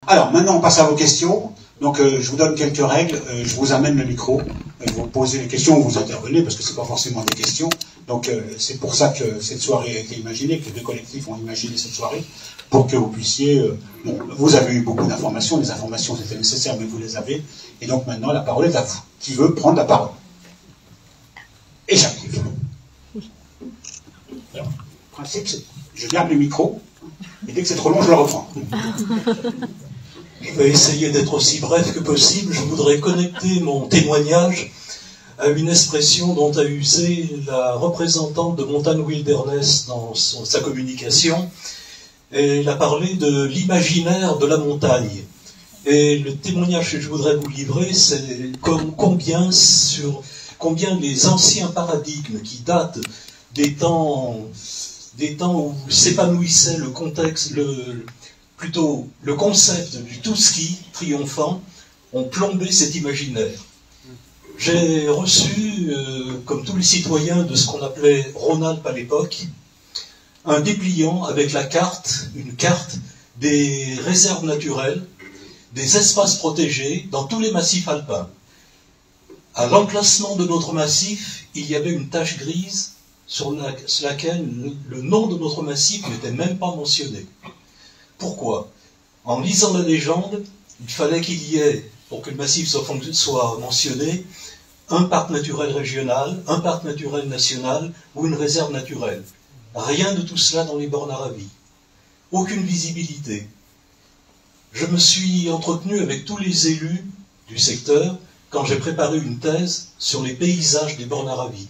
Alors, maintenant, on passe à vos questions. Donc, je vous donne quelques règles. Je vous amène le micro. Vous posez les questions ou vous intervenez, parce que c'est pas forcément des questions. Donc, c'est pour ça que cette soirée a été imaginée, que les deux collectifs ont imaginé cette soirée, pour que vous puissiez... bon, vous avez eu beaucoup d'informations. Les informations, c'était nécessaire, mais vous les avez. Et donc, maintenant, la parole est à vous. Qui veut prendre la parole? Et j'arrive. Alors, le principe, c'est je garde le micro, et dès que c'est trop long, je le reprends. Je vais essayer d'être aussi bref que possible. Je voudrais connecter mon témoignage à une expression dont a usé la représentante de Montagne Wilderness dans sa communication. Elle a parlé de l'imaginaire de la montagne. Et le témoignage que je voudrais vous livrer, c'est combien les anciens paradigmes qui datent des temps où s'épanouissait le contexte, plutôt le concept du tout-ski triomphant, ont plombé cet imaginaire. J'ai reçu, comme tous les citoyens de ce qu'on appelait Rhône-Alpes à l'époque, un dépliant avec une carte des réserves naturelles, des espaces protégés dans tous les massifs alpins. À l'emplacement de notre massif, il y avait une tache grise sur laquelle le nom de notre massif n'était même pas mentionné. Pourquoi? En lisant la légende, il fallait qu'il y ait, pour que le massif soit mentionné, un parc naturel régional, un parc naturel national ou une réserve naturelle. Rien de tout cela dans les bornes Aravis. Aucune visibilité. Je me suis entretenu avec tous les élus du secteur quand j'ai préparé une thèse sur les paysages des bornes Aravis.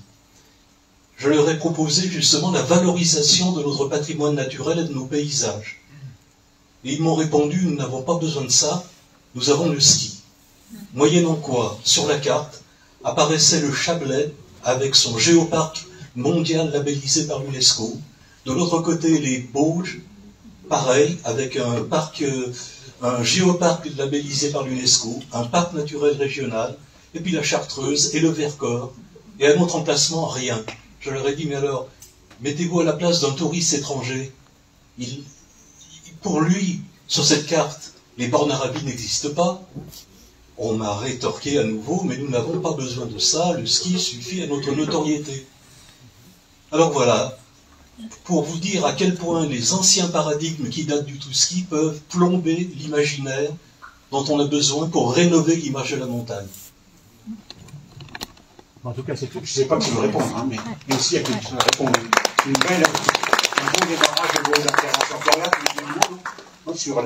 Je leur ai proposé justement la valorisation de notre patrimoine naturel et de nos paysages. Et ils m'ont répondu, nous n'avons pas besoin de ça, nous avons le ski. Moyennant quoi, sur la carte, apparaissait le Chablais avec son géoparc mondial labellisé par l'UNESCO. De l'autre côté, les Bauges, pareil, avec un géoparc labellisé par l'UNESCO, un parc naturel régional, et puis la Chartreuse et le Vercors. Et à notre emplacement, rien. Je leur ai dit, mais alors, mettez-vous à la place d'un touriste étranger. Pour lui, sur cette carte, les bornes Aravis n'existent pas. On m'a rétorqué à nouveau, mais nous n'avons pas besoin de ça, le ski suffit à notre notoriété. Alors voilà, pour vous dire à quel point les anciens paradigmes qui datent du tout-ski peuvent plomber l'imaginaire dont on a besoin pour rénover l'image de la montagne. En tout cas, c'est tout. Je ne sais pas qui veut répondre, hein, mais aussi il y a quelqu'un qui répond. Un bon démarrage de vos interventions. Sur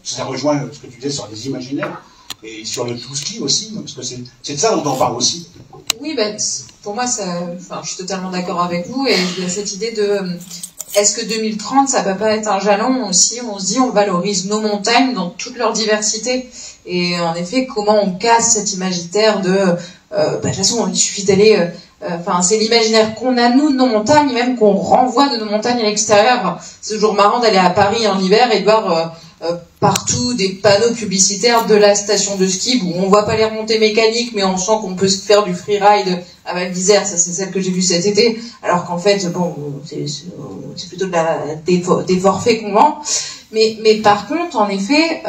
ça rejoint ce que tu disais sur les imaginaires et sur le tout-ski aussi, parce que c'est de ça dont on parle aussi. Oui, pour moi, je suis totalement d'accord avec vous, et il y a cette idée de est-ce que 2030, ça peut pas être un jalon aussi, on se dit on valorise nos montagnes dans toute leur diversité, et en effet, comment on casse cet imaginaire de de toute façon, il suffit d'aller... c'est l'imaginaire qu'on a, nous, de nos montagnes, même qu'on renvoie de nos montagnes à l'extérieur. C'est toujours marrant d'aller à Paris en hiver et de voir partout des panneaux publicitaires de la station de ski où on voit pas les remontées mécaniques, mais on sent qu'on peut se faire du freeride à Val d'Isère. Ça, c'est celle que j'ai vue cet été. Alors qu'en fait, bon, c'est plutôt des forfaits qu'on vend. Mais par contre, en effet...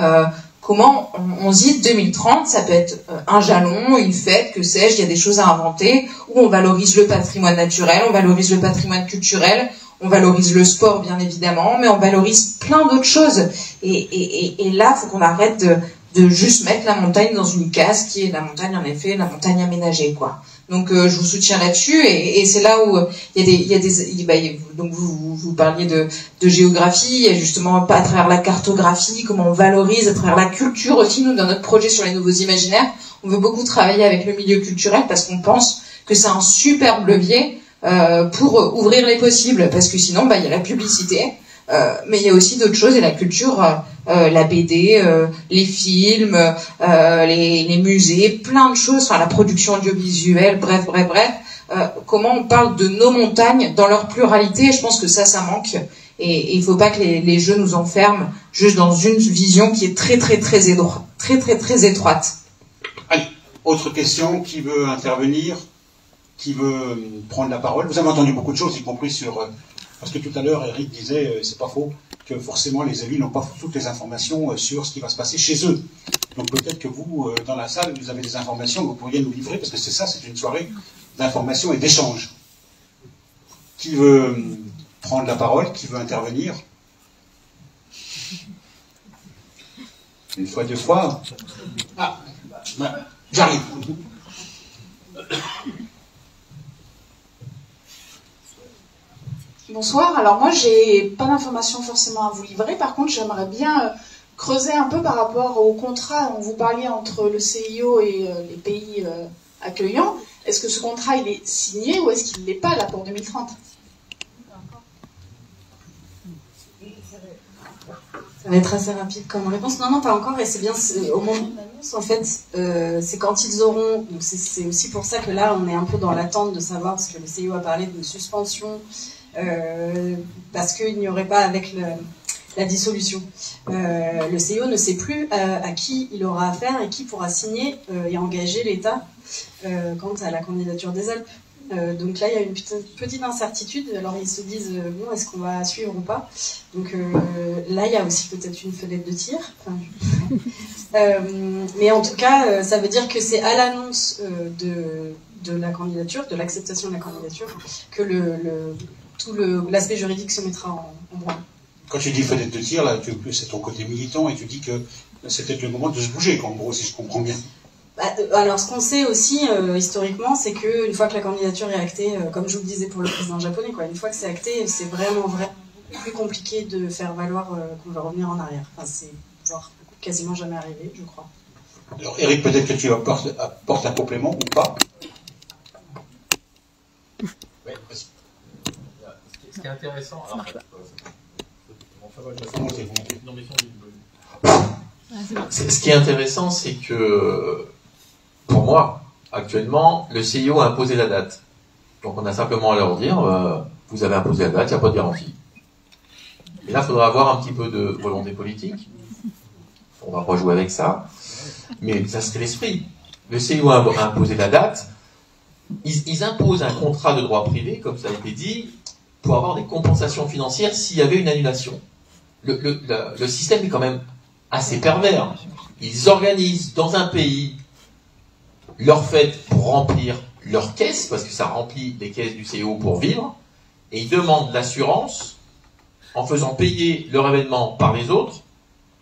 comment on se dit 2030, ça peut être un jalon, une fête, que sais-je, il y a des choses à inventer, où on valorise le patrimoine naturel, on valorise le patrimoine culturel, on valorise le sport bien évidemment, mais on valorise plein d'autres choses. Et là, il faut qu'on arrête de juste mettre la montagne dans une case qui est la montagne, en effet, la montagne aménagée, quoi. Donc je vous soutiens là-dessus, et c'est là où donc vous parliez de géographie, et justement pas à travers la cartographie, comment on valorise à travers la culture aussi. Nous, dans notre projet sur les nouveaux imaginaires, on veut beaucoup travailler avec le milieu culturel parce qu'on pense que c'est un superbe levier pour ouvrir les possibles, parce que sinon il y a la publicité, mais il y a aussi d'autres choses, et la culture, la BD, les films, les musées, plein de choses, la production audiovisuelle, bref. Comment on parle de nos montagnes dans leur pluralité, et je pense que ça manque, et il faut pas que les jeux nous enferment juste dans une vision qui est très étroite. Allez, autre question, qui veut intervenir, qui veut prendre la parole? Vous avez entendu beaucoup de choses, y compris sur... Parce que tout à l'heure, Eric disait, c'est pas faux, que forcément les élus n'ont pas toutes les informations sur ce qui va se passer chez eux. Donc peut-être que vous, dans la salle, vous avez des informations que vous pourriez nous livrer, parce que c'est ça, c'est une soirée d'information et d'échange. Qui veut prendre la parole? Qui veut intervenir? Une fois, deux fois. Ah, j'arrive. Bonsoir, alors moi j'ai pas d'informations forcément à vous livrer, par contre j'aimerais bien creuser un peu par rapport au contrat dont vous parliez entre le CIO et les pays accueillants. Est-ce que ce contrat il est signé ou est-ce qu'il ne l'est pas là pour 2030? Ça va être assez rapide comme réponse. Non, non, pas encore, et c'est bien, au moment de l'annonce, en fait, c'est quand ils auront, donc c'est aussi pour ça que là, on est un peu dans l'attente de savoir, parce que le CIO a parlé d'une suspension, parce qu'il n'y aurait pas avec la dissolution. Le CIO ne sait plus à qui il aura affaire et qui pourra signer et engager l'État quant à la candidature des Alpes. Donc là, il y a une petite incertitude. Alors, ils se disent, bon, est-ce qu'on va suivre ou pas? Donc là, il y a aussi peut-être une fenêtre de tir. Enfin, mais en tout cas, ça veut dire que c'est à l'annonce de la candidature, de l'acceptation de la candidature, que tout l'aspect juridique se mettra en branle. Quand tu dis fenêtre de tir, là, c'est ton côté militant et tu dis que c'est peut-être le moment de se bouger, en gros, si je comprends bien. Alors, ce qu'on sait aussi, historiquement, c'est qu'une fois que la candidature est actée, comme je vous le disais pour le président japonais, quoi, une fois que c'est acté, c'est vraiment plus compliqué de faire valoir qu'on va revenir en arrière. Enfin, c'est voire quasiment jamais arrivé, je crois. Alors, Eric, peut-être que tu apportes un complément ou pas? Oui, ce qui est intéressant... Alors, ce qui est intéressant, c'est que, pour moi, actuellement, le CIO a imposé la date. Donc on a simplement à leur dire, vous avez imposé la date, il n'y a pas de garantie. Et là, il faudra avoir un petit peu de volonté politique. On va pas jouer avec ça. Mais ça serait l'esprit. Le CIO a imposé la date. Ils imposent un contrat de droit privé, comme ça a été dit, pour avoir des compensations financières s'il y avait une annulation. Le système est quand même assez pervers. Ils organisent dans un pays leur fête pour remplir leur caisse, parce que ça remplit les caisses du CIO pour vivre, et ils demandent l'assurance, en faisant payer leur événement par les autres,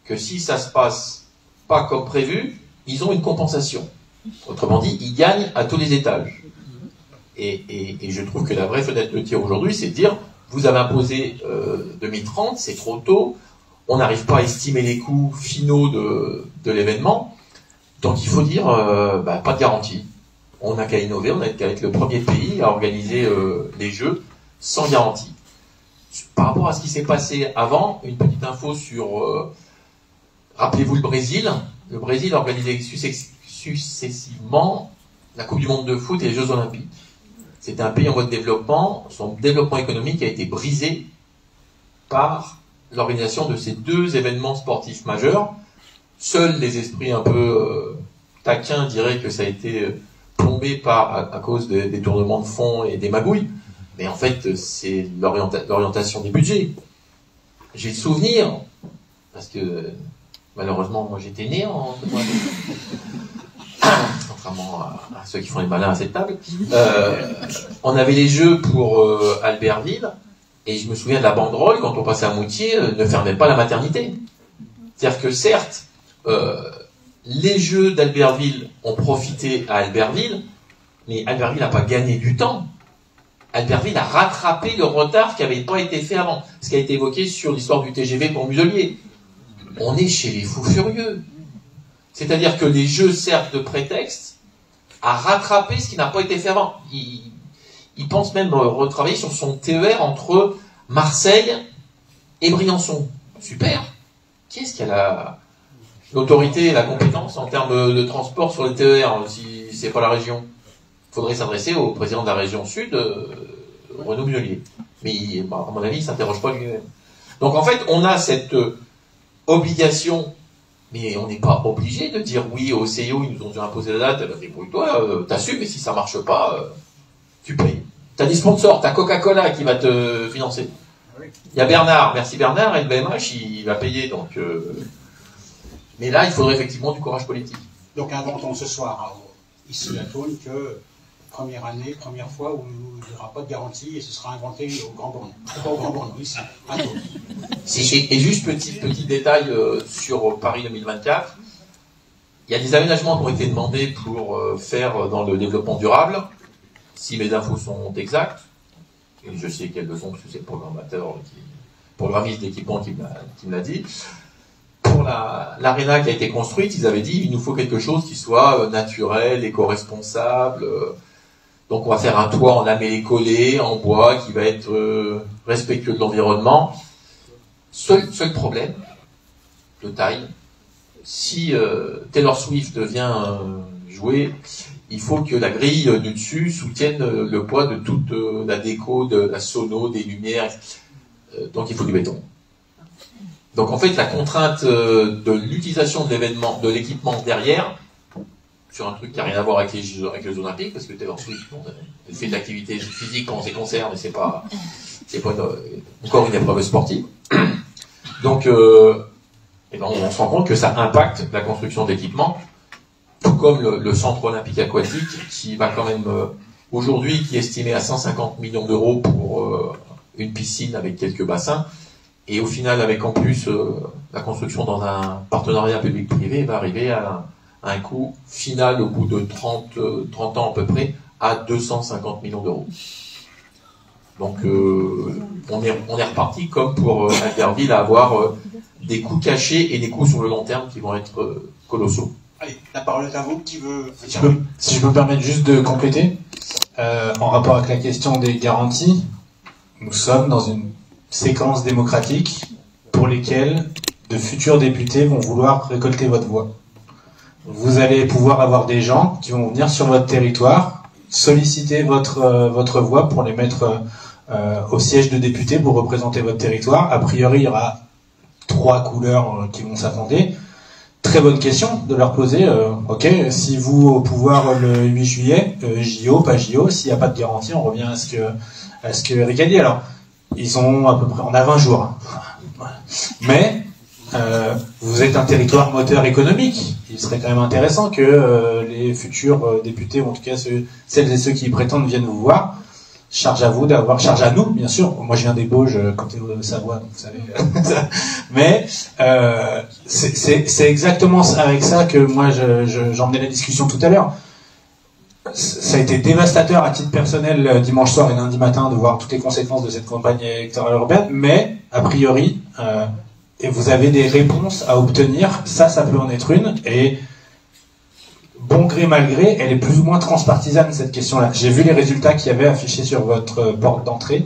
que si ça se passe pas comme prévu, ils ont une compensation. Autrement dit, ils gagnent à tous les étages. Et je trouve que la vraie fenêtre de tir aujourd'hui, c'est de dire, vous avez imposé 2030, c'est trop tôt, on n'arrive pas à estimer les coûts finaux de l'événement, donc il faut dire, pas de garantie. On n'a qu'à innover, on n'a qu'à être le premier pays à organiser les Jeux sans garantie. Par rapport à ce qui s'est passé avant, une petite info sur... rappelez-vous le Brésil. Le Brésil a organisé successivement la Coupe du Monde de foot et les Jeux Olympiques. C'était un pays en voie de développement. Son développement économique a été brisé par l'organisation de ces deux événements sportifs majeurs. Seuls les esprits un peu taquins diraient que ça a été plombé à cause des détournements de fonds et des magouilles. Mais en fait, c'est l'orientation des budgets. J'ai le souvenir, parce que malheureusement, moi j'étais né contrairement à ceux qui font les malins à cette table. On avait les Jeux pour Albertville, et je me souviens de la banderole, quand on passait à Moutier, ne fermait pas la maternité. C'est-à-dire que certes, les Jeux d'Albertville ont profité à Albertville, mais Albertville n'a pas gagné du temps. Albertville a rattrapé le retard qui n'avait pas été fait avant. Ce qui a été évoqué sur l'histoire du TGV pour Muselier. On est chez les fous furieux. C'est-à-dire que les Jeux servent de prétexte à rattraper ce qui n'a pas été fait avant. Il pense même retravailler sur son TER entre Marseille et Briançon. Super. Qui est-ce qui a l'autorité et la compétence en termes de transport sur les TER, si c'est pas la région? Il faudrait s'adresser au président de la région Sud, Renaud Muselier. Mais à mon avis, il ne s'interroge pas lui-même. Donc en fait, on a cette obligation, mais on n'est pas obligé de dire oui au CIO, ils nous ont déjà imposé la date, débrouille-toi, t'assumes, et si ça marche pas, tu payes. T'as des sponsors, t'as Coca-Cola qui va te financer. Il y a Bernard, merci Bernard, et le BMH, il va payer, donc... Mais là, il faudrait effectivement du courage politique. Donc inventons ce soir, ici à Thônes, que première année, première fois où il n'y aura pas de garantie et ce sera inventé au Grand Bornand. Pas au Grand Bornand, ici, à Thônes. Et juste petit détail sur Paris 2024, il y a des aménagements qui ont été demandés pour faire dans le développement durable, si mes infos sont exactes, et je sais qu'elles le sont parce que c'est le programmiste d'équipement qui me l'a dit. Pour l'aréna qui a été construite, ils avaient dit il nous faut quelque chose qui soit naturel, éco-responsable. Donc on va faire un toit en lamellé-collé, en bois, qui va être respectueux de l'environnement. Seul problème de taille, si Taylor Swift vient jouer, il faut que la grille du dessus soutienne le poids de toute la déco, de la sono, des lumières. Donc il faut du béton. Donc en fait, la contrainte de l'utilisation de l'événement, de l'équipement derrière, sur un truc qui n'a rien à voir avec les Jeux Olympiques, parce que Taylor Swift, elle fait de l'activité physique pendant ses concerts, mais c'est pas encore une épreuve sportive. Donc, et ben on se rend compte que ça impacte la construction d'équipements, tout comme le centre olympique aquatique, qui va quand même aujourd'hui, qui est estimé à 150 millions d'euros pour une piscine avec quelques bassins. Et au final, avec en plus la construction dans un partenariat public-privé, va arriver à un coût final au bout de 30 ans à peu près à 250 millions d'euros. Donc on est reparti comme pour Albertville à avoir des coûts cachés et des coûts sur le long terme qui vont être colossaux. Allez, la parole est à vous. Qui veut... Si je peux me permettre juste de compléter, en rapport avec la question des garanties, nous sommes dans une séquence démocratique pour lesquelles de futurs députés vont vouloir récolter votre voix. Vous allez pouvoir avoir des gens qui vont venir sur votre territoire, solliciter votre voix pour les mettre au siège de député pour représenter votre territoire. A priori, il y aura 3 couleurs qui vont s'affronter. Très bonne question de leur poser. Ok, si vous au pouvoir le 8 juillet, JO, pas JO, s'il n'y a pas de garantie, on revient à ce que Eric a dit. Alors, ils ont à peu près, on a 20 jours. Hein. Mais vous êtes un territoire moteur économique. Il serait quand même intéressant que les futurs députés, ou en tout cas celles et ceux qui y prétendent, viennent vous voir. Charge à nous, bien sûr. Moi, je viens des Bauges, côté de Savoie, donc vous savez. Mais c'est exactement avec ça que moi j'emmenais la discussion tout à l'heure. Ça a été dévastateur à titre personnel dimanche soir et lundi matin de voir toutes les conséquences de cette campagne électorale urbaine, mais a priori, et vous avez des réponses à obtenir, ça peut en être une, et bon gré mal gré, elle est plus ou moins transpartisane cette question-là. J'ai vu les résultats qu'il y avait affichés sur votre porte d'entrée,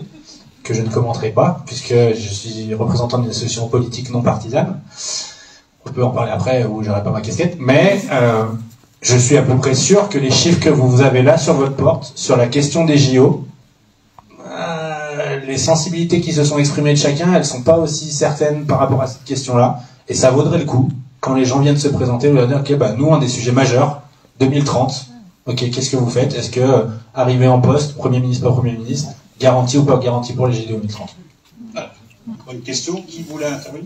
que je ne commenterai pas, puisque je suis représentant d'une association politique non partisane. On peut en parler après, où j'aurai pas ma casquette, mais je suis à peu près sûr que les chiffres que vous avez là sur votre porte, sur la question des JO, les sensibilités qui se sont exprimées de chacun, elles sont pas aussi certaines par rapport à cette question-là, et ça vaudrait le coup, quand les gens viennent se présenter, vous leur dire, ok, bah, nous, on a des sujets majeurs, 2030, ok, qu'est-ce que vous faites? Est-ce que, arriver en poste, Premier ministre, pas Premier ministre, garantie ou pas garantie pour les JO 2030? Voilà. Bonne question, qui voulait intervenir?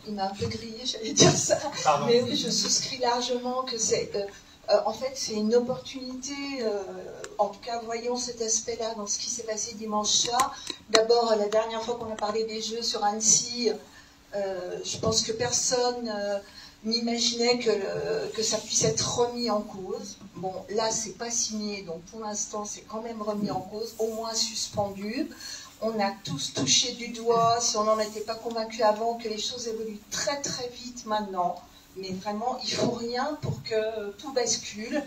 Il m'a un peu grillé, j'allais dire ça. Pardon. Mais oui, je souscris largement que c'est... en fait, c'est une opportunité, en tout cas, voyons cet aspect-là dans ce qui s'est passé dimanche soir. D'abord, la dernière fois qu'on a parlé des Jeux sur Annecy, je pense que personne n'imaginait que ça puisse être remis en cause. Bon, là, c'est pas signé, donc pour l'instant, c'est quand même remis en cause, au moins suspendu. On a tous touché du doigt, si on n'en était pas convaincu avant, que les choses évoluent très très vite maintenant. Mais vraiment, il ne faut rien pour que tout bascule.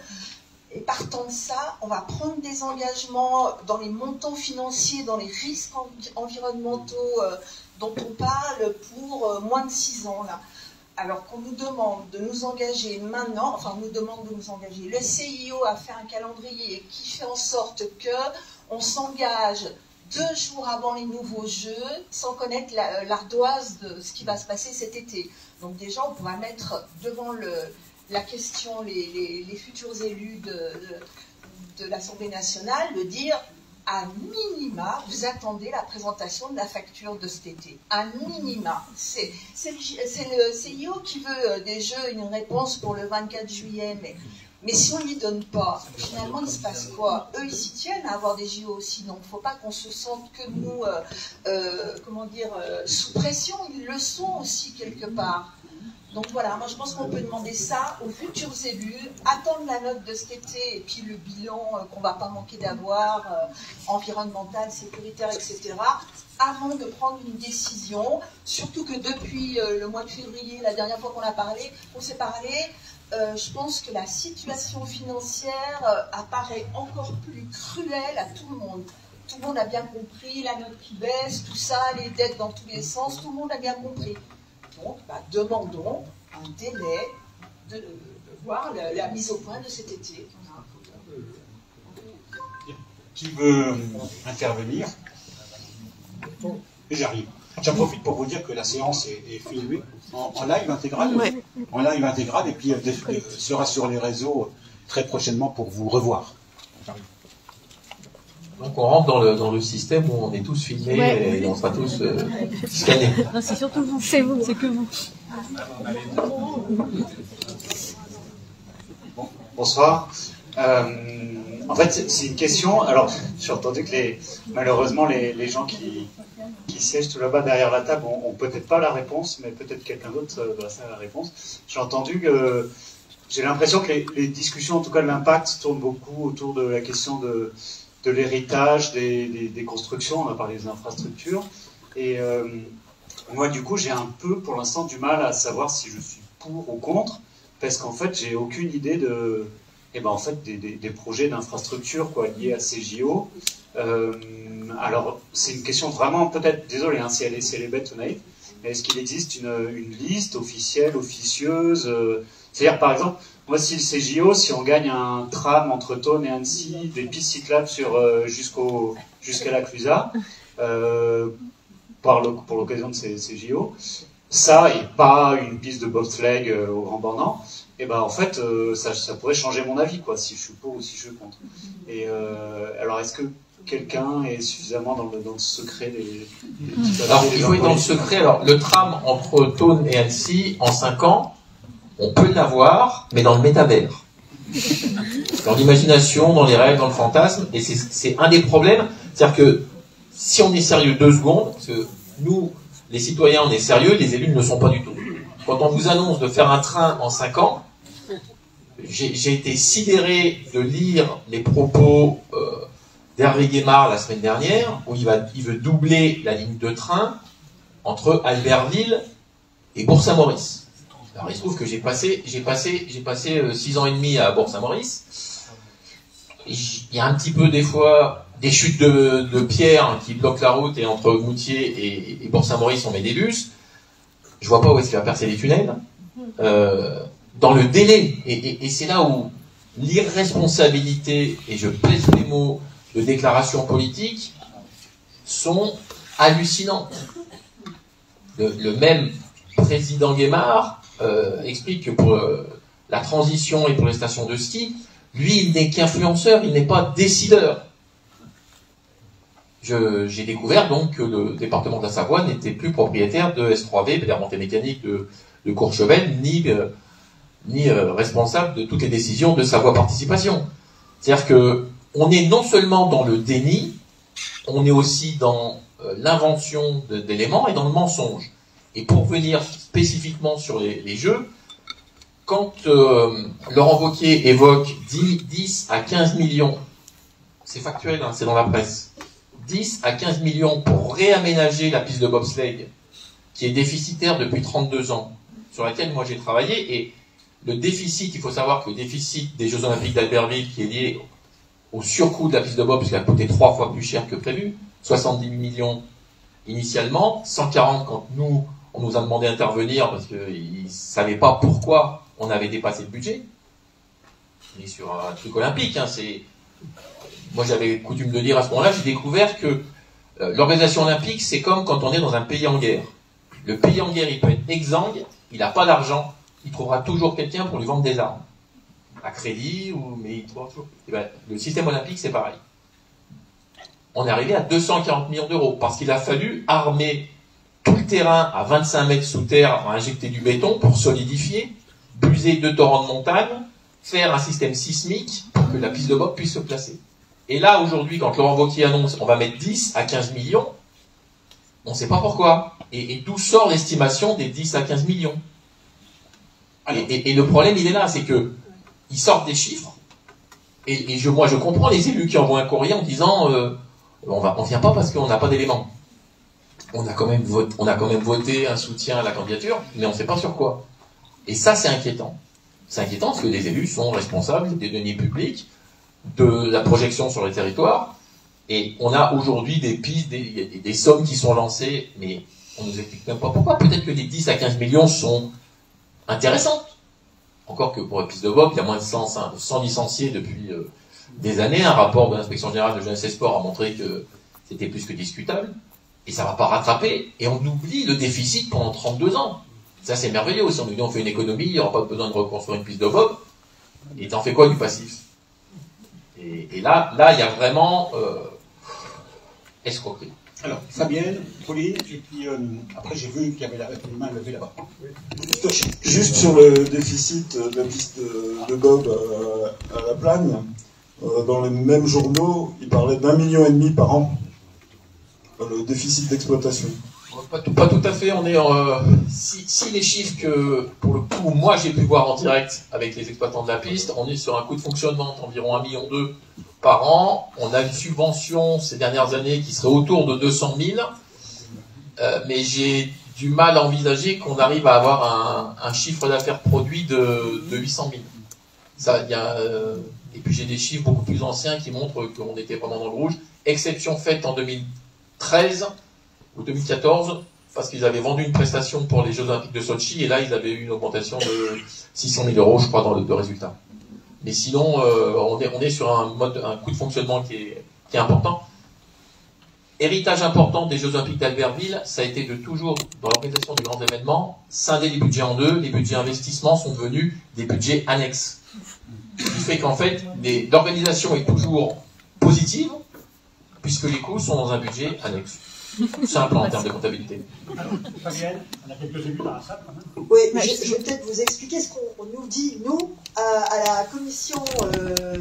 Et partant de ça, on va prendre des engagements dans les montants financiers, dans les risques environnementaux dont on parle pour moins de 6 ans. Là. Alors qu'on nous demande de nous engager maintenant, enfin on nous demande de nous engager. Le CIO a fait un calendrier qui fait en sorte qu'on s'engage 2 jours avant les nouveaux Jeux, sans connaître l'ardoise de ce qui va se passer cet été. Donc déjà, on pourra mettre devant la question les futurs élus de l'Assemblée nationale, de dire, à minima, vous attendez la présentation de la facture de cet été. À minima. C'est le CIO qui veut des jeux, une réponse pour le 24 juillet, mais si on ne lui donne pas, finalement, il se passe quoi? Eux, ils s'y tiennent à avoir des JO aussi, donc il ne faut pas qu'on se sente que nous, sous pression, ils le sont aussi quelque part. Donc voilà, moi je pense qu'on peut demander ça aux futurs élus, attendre la note de cet été et puis le bilan qu'on ne va pas manquer d'avoir, environnemental, sécuritaire, etc., avant de prendre une décision, surtout que depuis le mois de février, la dernière fois qu'on s'est parlé, je pense que la situation financière apparaît encore plus cruelle à tout le monde. Tout le monde a bien compris, la note qui baisse, tout ça, les dettes dans tous les sens, tout le monde a bien compris. Donc, demandons un délai de voir la mise au point de cet été. Qui veut intervenir? J'arrive. J'en profite pour vous dire que la séance est filmée en live intégral. Ouais. En live intégral, et puis sera sur les réseaux très prochainement pour vous revoir. J'arrive. Donc on rentre dans le système où on est tous filmés, ouais, et on sera tous scannés. Non, c'est surtout vous. C'est vous. C'est que vous. Bon, bonsoir. En fait, c'est une question. Alors, j'ai entendu que malheureusement, les gens qui siègent tout là-bas derrière la table ont peut-être pas la réponse, mais peut-être quelqu'un d'autre va savoir la réponse. J'ai entendu que j'ai l'impression que les discussions, en tout cas de l'impact, tournent beaucoup autour de la question de l'héritage, des constructions. On a parlé des infrastructures. Et moi, du coup, j'ai un peu, pour l'instant, du mal à savoir si je suis pour ou contre, parce qu'en fait, j'ai aucune idée des projets d'infrastructure liés à ces JO. Alors, c'est une question vraiment, peut-être, désolé si elle est bête ou naïve, mais est-ce qu'il existe une liste officielle, officieuse c'est-à-dire, par exemple, moi, si le CJO, si on gagne un tram entre Thônes et Annecy, des pistes cyclables jusqu'à la Clusaz, pour l'occasion de ces JO, ça, et pas une piste de bobsleigh au Grand Bornand, et ben en fait, ça pourrait changer mon avis, si je suis pour ou si je suis contre. Et alors, est-ce que quelqu'un est suffisamment dans le secret des Alors, il faut être dans le secret. Alors, le tram entre Thônes et Annecy, en 5 ans, on peut l'avoir, mais dans le métavers. Dans l'imagination, dans les rêves, dans le fantasme. Et c'est un des problèmes. C'est-à-dire que si on est sérieux 2 secondes, parce que nous, les citoyens, on est sérieux, les élus ne le sont pas du tout. Quand on vous annonce de faire un train en 5 ans, j'ai été sidéré de lire les propos d'Hervé Guémard la semaine dernière, où il veut doubler la ligne de train entre Albertville et Bourg-Saint-Maurice. Alors il se trouve que j'ai passé 6 ans et demi à Bourg-Saint-Maurice. Il y a un petit peu des fois des chutes de pierres qui bloquent la route, et entre Moutier et Bourg-Saint-Maurice on met des bus. Je vois pas où est-ce qu'il va percer les tunnels. Dans le délai, et c'est là où l'irresponsabilité, et je pèse les mots, de déclarations politiques sont hallucinantes. Le même président Guémard explique que pour la transition et pour les stations de ski, lui, il n'est qu'influenceur, il n'est pas décideur. J'ai découvert donc que le département de la Savoie n'était plus propriétaire de S3V, de la remontée mécanique de Courchevel, ni responsable de toutes les décisions de Savoie Participation. C'est-à-dire que on est non seulement dans le déni, on est aussi dans l'invention d'éléments et dans le mensonge. Et pour venir spécifiquement sur les jeux, quand Laurent Wauquiez évoque 10 à 15 millions, c'est factuel, c'est dans la presse, 10 à 15 millions pour réaménager la piste de bobsleigh, qui est déficitaire depuis 32 ans, sur laquelle moi j'ai travaillé, et le déficit, il faut savoir que le déficit des Jeux Olympiques d'Albertville, qui est lié au surcoût de la piste de bob, puisqu'elle a coûté 3 fois plus cher que prévu, 70 millions initialement, 140 quand on nous a demandé d'intervenir, parce qu'ils ne savaient pas pourquoi on avait dépassé le budget. On est sur un truc olympique, moi j'avais coutume de dire à ce moment-là, j'ai découvert que l'organisation olympique, c'est comme quand on est dans un pays en guerre. Le pays en guerre, il peut être exsangue, il n'a pas d'argent, il trouvera toujours quelqu'un pour lui vendre des armes. À crédit, mais il trouvera toujours. Et le système olympique, c'est pareil. on est arrivé à 240 millions d'euros, parce qu'il a fallu armer tout le terrain à 25 mètres sous terre, injecter du béton pour solidifier, buser 2 torrents de montagne, faire un système sismique pour que la piste de bob puisse se placer. Et là, aujourd'hui, quand Laurent Wauquiez annonce on va mettre 10 à 15 millions, on ne sait pas pourquoi. Et d'où sort l'estimation des 10 à 15 millions. Et le problème, il est là, c'est que ils sortent des chiffres, moi, je comprends les élus qui envoient un courrier en disant on vient pas parce qu'on n'a pas d'éléments. On a quand même voté un soutien à la candidature, mais on ne sait pas sur quoi. Et ça, c'est inquiétant. C'est inquiétant parce que les élus sont responsables des deniers publics, de la projection sur les territoires, et on a aujourd'hui des pistes, des sommes qui sont lancées, mais on ne nous explique même pas pourquoi. Peut-être que les 10 à 15 millions sont intéressantes. Encore que pour la piste de bob, il y a moins de 100 licenciés depuis des années. Un rapport de l'inspection générale de jeunesse et sport a montré que c'était plus que discutable. Et ça ne va pas rattraper. Et on oublie le déficit pendant 32 ans. Ça, c'est merveilleux. Si on nous dit on fait une économie, il n'y aura pas besoin de reconstruire une piste de bob. Et t'en fais quoi du passif? Et là, il y a vraiment escroquerie. Alors, Fabienne, Pauline, et puis après j'ai vu qu'il y avait une main levée là-bas. Juste sur le déficit de la piste de bob à la Plagne, dans les mêmes journaux, ils parlaient d'1,5 million par an, le déficit d'exploitation. Pas tout à fait. On est si les chiffres que, pour le coup, moi j'ai pu voir en direct avec les exploitants de la piste, on est sur un coût de fonctionnement d'environ 1,2 million par an. On a une subvention ces dernières années qui serait autour de 200 000, mais j'ai du mal à envisager qu'on arrive à avoir un chiffre d'affaires produit de 800 000. Ça, et puis j'ai des chiffres beaucoup plus anciens qui montrent qu'on était vraiment dans le rouge, exception faite en 2013 ou 2014, parce qu'ils avaient vendu une prestation pour les Jeux Olympiques de Sochi, et là ils avaient eu une augmentation de 600 000 euros, je crois, dans le résultat. Mais sinon, on est sur un coût de fonctionnement qui est important. Héritage important des Jeux Olympiques d'Albertville, ça a été de toujours, dans l'organisation de grands événements, scinder les budgets en deux. Les budgets investissement sont devenus des budgets annexes. Ce qui fait qu'en fait, l'organisation est toujours positive, puisque les coûts sont dans un budget annexe. Simple en termes de comptabilité. Fabienne, on a quelques élus dans la salle quand même. Oui, je vais peut-être vous expliquer ce qu'on nous dit, nous, à la commission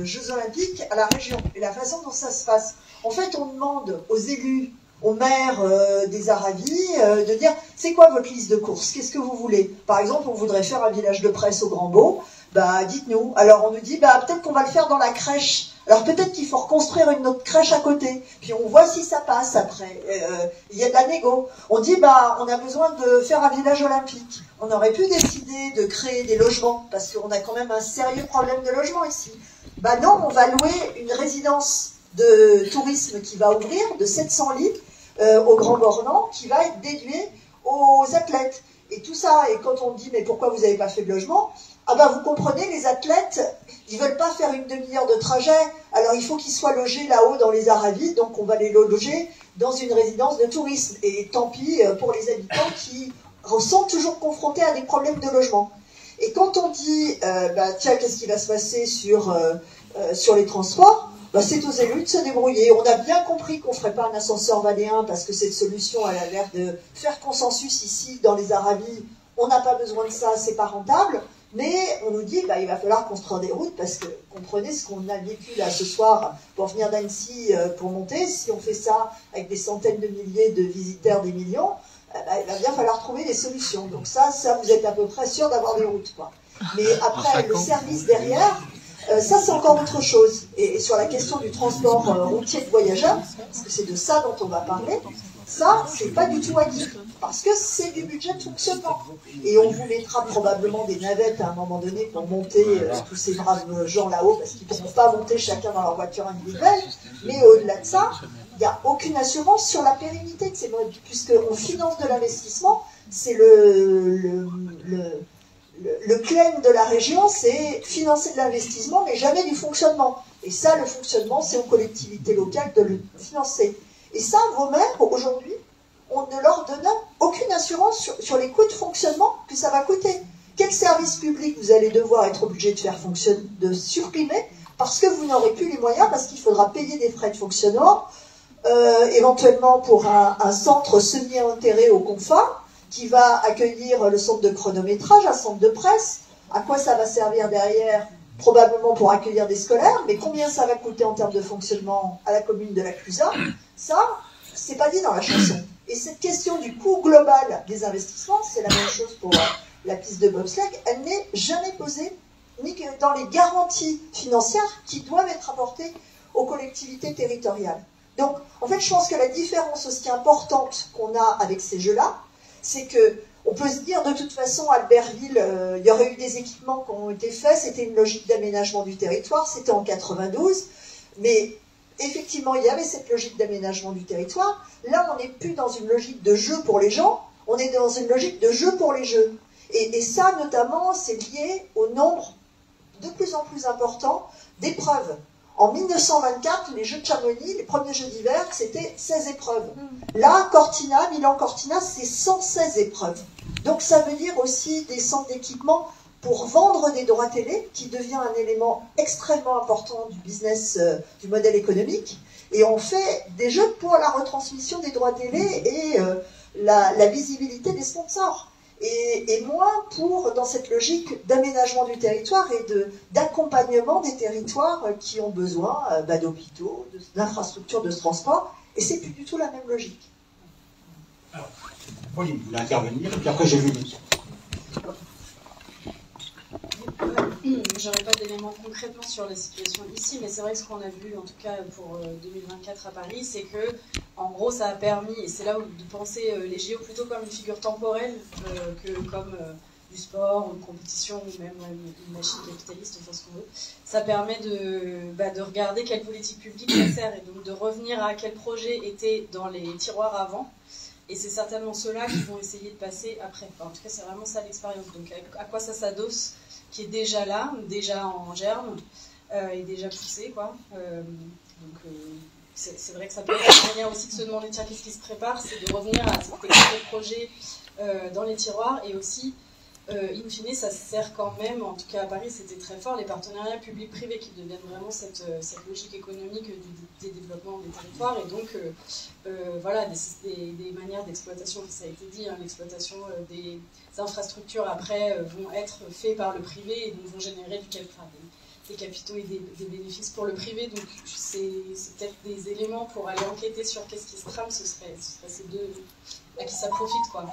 Jeux Olympiques, à la région, et la façon dont ça se passe. En fait, on demande aux élus, aux maires des Aravis, de dire, c'est quoi votre liste de courses? Qu'est-ce que vous voulez? Par exemple, on voudrait faire un village de presse au Grand Beau, bah dites-nous. Alors on nous dit, bah peut-être qu'on va le faire dans la crèche. Alors peut-être qu'il faut reconstruire une autre crèche à côté. Puis on voit si ça passe après. Il y a de la négo. On dit, bah on a besoin de faire un village olympique. On aurait pu décider de créer des logements, parce qu'on a quand même un sérieux problème de logement ici. Bah non, on va louer une résidence de tourisme qui va ouvrir de 700 lits au Grand Bornand, qui va être dédiée aux athlètes. Et tout ça, et quand on dit, mais pourquoi vous n'avez pas fait de logement? Ah ben vous comprenez, les athlètes, ils veulent pas faire une demi-heure de trajet, alors il faut qu'ils soient logés là-haut dans les Aravis, donc on va les loger dans une résidence de tourisme. Et tant pis pour les habitants qui sont toujours confrontés à des problèmes de logement. Et quand on dit, bah, tiens, qu'est-ce qui va se passer sur les transports, bah, c'est aux élus de se débrouiller. On a bien compris qu'on ne ferait pas un ascenseur valléen parce que cette solution, elle a l'air de faire consensus ici dans les Aravis. On n'a pas besoin de ça, c'est pas rentable. Mais on nous dit, bah, il va falloir construire des routes parce que, comprenez ce qu'on a vécu là ce soir pour venir d'Annecy pour monter. Si on fait ça avec des centaines de milliers de visiteurs, des millions, bah, il va bien falloir trouver des solutions. Donc ça vous êtes à peu près sûr d'avoir des routes, quoi. Mais après, le service derrière, ça c'est encore autre chose. Et sur la question du transport routier de voyageurs, parce que c'est de ça dont on va parler, ça c'est pas du tout acquis. Parce que c'est du budget de fonctionnement. Et on vous mettra probablement des navettes à un moment donné pour monter tous ces braves gens là-haut, parce qu'ils ne pourront pas monter chacun dans leur voiture individuelle. Mais au-delà de ça, il n'y a aucune assurance sur la pérennité de ces modes, puisqu'on finance de l'investissement. C'est le claim de la région, c'est financer de l'investissement, mais jamais du fonctionnement. Et ça, le fonctionnement, c'est aux collectivités locales de le financer. Et ça, vos maires, aujourd'hui, on ne leur donne aucune assurance sur les coûts de fonctionnement que ça va coûter. Quel service public vous allez devoir être obligé de faire fonctionner, de supprimer, parce que vous n'aurez plus les moyens, parce qu'il faudra payer des frais de fonctionnement, éventuellement pour un centre semi-enterré au Confat, qui va accueillir le centre de chronométrage, un centre de presse. À quoi ça va servir derrière? Probablement pour accueillir des scolaires, mais combien ça va coûter en termes de fonctionnement à la commune de la Clusaz? Ça, c'est pas dit dans la chanson. Et cette question du coût global des investissements, c'est la même chose pour la piste de bobsleigh, elle n'est jamais posée, ni que dans les garanties financières qui doivent être apportées aux collectivités territoriales. Donc, en fait, je pense que la différence aussi importante qu'on a avec ces jeux-là, c'est que on peut se dire, de toute façon, à Albertville, il y aurait eu des équipements qui ont été faits, c'était une logique d'aménagement du territoire, c'était en 92, mais effectivement, il y avait cette logique d'aménagement du territoire. Là, on n'est plus dans une logique de jeu pour les gens, on est dans une logique de jeu pour les jeux. Et ça, notamment, c'est lié au nombre de plus en plus important d'épreuves. En 1924, les Jeux de Chamonix, les premiers Jeux d'hiver, c'était 16 épreuves. Là, Cortina, Milan-Cortina, c'est 116 épreuves. Donc ça veut dire aussi des centres d'équipement pour vendre des droits télé, qui devient un élément extrêmement important du business, du modèle économique. Et on fait des jeux pour la retransmission des droits télé et la visibilité des sponsors. Et moins pour, dans cette logique d'aménagement du territoire et d'accompagnement des territoires qui ont besoin d'hôpitaux, d'infrastructures de transport. Et c'est plus du tout la même logique. Alors, Pauline, vous voulez intervenir, et puis après j'ai vu le... J'aurais pas d'éléments concrètement sur la situation ici, mais c'est vrai que ce qu'on a vu, en tout cas pour 2024 à Paris, c'est que, en gros, ça a permis, et c'est là où de penser les JO plutôt comme une figure temporelle que comme du sport, une compétition ou même une machine capitaliste, enfin ce qu'on veut. Ça permet de regarder quelle politique publique ça sert et donc de revenir à quel projet était dans les tiroirs avant. Et c'est certainement ceux-là qui vont essayer de passer après. Enfin, en tout cas, c'est vraiment ça l'expérience. Donc, à quoi ça s'adosse, qui est déjà là, déjà en germe, et déjà poussé, quoi. C'est vrai que ça peut être une manière aussi de se demander, tiens, qu'est-ce qui se prépare, c'est de revenir à ces projets dans les tiroirs, et aussi, in fine, ça sert quand même, en tout cas à Paris, c'était très fort, les partenariats publics-privés qui deviennent vraiment cette logique économique des développements des territoires, et donc, voilà, des manières d'exploitation, ça a été dit, hein, l'exploitation des infrastructures après vont être faites par le privé et donc vont générer des capitaux et des bénéfices pour le privé, donc c'est peut-être des éléments pour aller enquêter sur qu'est-ce qui se trame, ce serait ces deux à qui ça profite, quoi.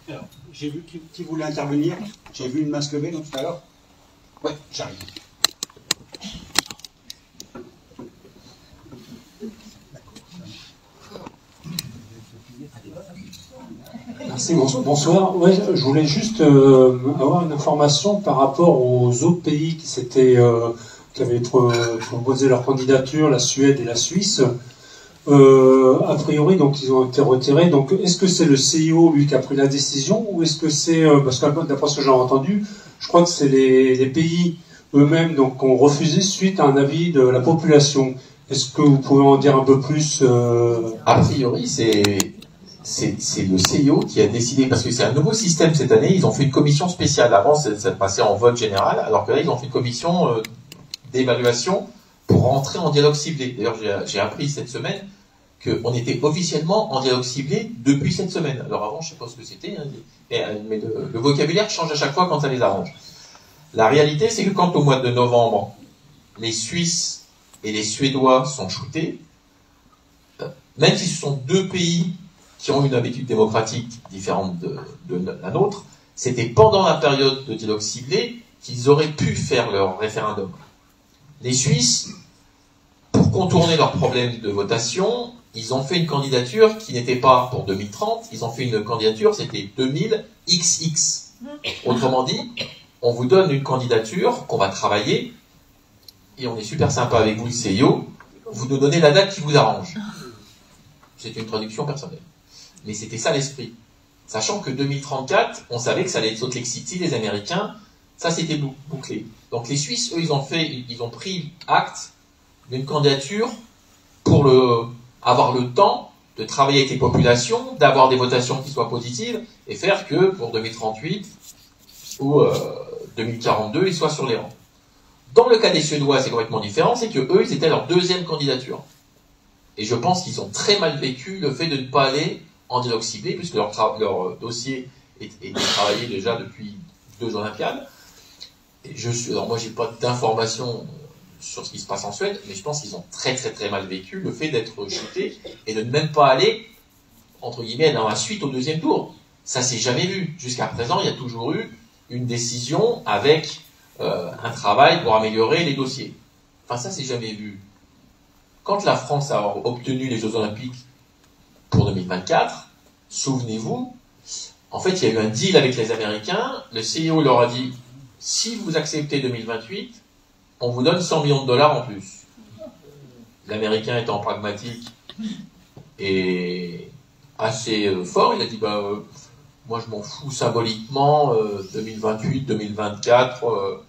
Alors, j'ai vu qui voulait intervenir. J'ai vu une main se lever donc, tout à l'heure. Oui, j'arrive. Merci, bonsoir. Ouais, je voulais juste avoir une information par rapport aux autres pays qui avaient proposé leur candidature, la Suède et la Suisse. A priori, donc ils ont été retirés. Donc, est-ce que c'est le CIO lui qui a pris la décision, ou est-ce que c'est parce que d'après ce que j'ai entendu, je crois que c'est les pays eux-mêmes donc ont refusé suite à un avis de la population. Est-ce que vous pouvez en dire un peu plus A priori, c'est le CIO qui a décidé, parce que c'est un nouveau système cette année. Ils ont fait une commission spéciale. Avant, ça passait en vote général, alors que là, ils ont fait une commission d'évaluation pour rentrer en dialogue ciblé. D'ailleurs, j'ai appris cette semaine qu'on était officiellement en dialogue ciblé depuis cette semaine. Alors avant, je ne sais pas ce que c'était, hein, mais le vocabulaire change à chaque fois quand ça les arrange. La réalité, c'est que quand au mois de novembre, les Suisses et les Suédois sont shootés, même si ce sont deux pays qui ont une habitude démocratique différente de la nôtre, c'était pendant la période de dialogue ciblé qu'ils auraient pu faire leur référendum. Les Suisses, pour contourner leurs problèmes de votation, ils ont fait une candidature qui n'était pas pour 2030, ils ont fait une candidature, c'était 2000XX. Autrement dit, on vous donne une candidature qu'on va travailler, et on est super sympa avec vous, le CIO, vous nous donnez la date qui vous arrange. C'est une traduction personnelle. Mais c'était ça l'esprit. Sachant que 2034, on savait que ça allait être Salt Lake City, les Américains, ça c'était bouclé. Donc les Suisses, eux, ils ont pris acte d'une candidature pour avoir le temps de travailler avec les populations, d'avoir des votations qui soient positives, et faire que pour 2038 ou 2042, ils soient sur les rangs. Dans le cas des Suédois, c'est complètement différent, c'est que eux, ils étaient leur deuxième candidature. Et je pense qu'ils ont très mal vécu le fait de ne pas aller en dialogue ciblé, puisque leur dossier est travaillé déjà depuis 2 Olympiades. Et alors moi, j'ai pas d'informations sur ce qui se passe en Suède, mais je pense qu'ils ont très très très mal vécu le fait d'être chutés et de ne même pas aller, entre guillemets, dans la suite au 2e tour. Ça s'est jamais vu. Jusqu'à présent, il y a toujours eu une décision avec un travail pour améliorer les dossiers. Enfin, ça, c'est jamais vu. Quand la France a obtenu les Jeux Olympiques pour 2024, souvenez-vous, en fait, il y a eu un deal avec les Américains. Le CIO leur a dit, si vous acceptez 2028, on vous donne 100 millions de dollars en plus. L'Américain étant pragmatique et assez fort, il a dit, moi je m'en fous symboliquement, 2028, 2024,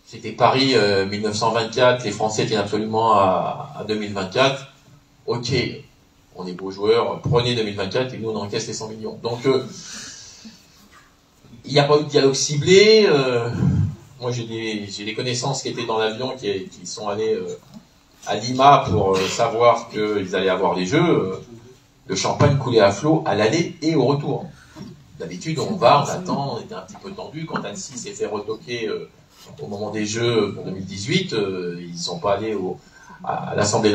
c'était Paris 1924, les Français tiennent absolument à 2024, ok, on est beaux joueurs, prenez 2024 et nous on encaisse les 100 millions. Donc, il n'y a pas eu de dialogue ciblé. Moi, j'ai des connaissances qui étaient dans l'avion, qui sont allés à Lima pour savoir qu'ils allaient avoir les Jeux. Le champagne coulait à flot à l'aller et au retour. D'habitude, on attend, on était un petit peu tendu. Quand Annecy s'est fait retoquer au moment des Jeux pour 2018, ils ne sont pas allés à l'assemblée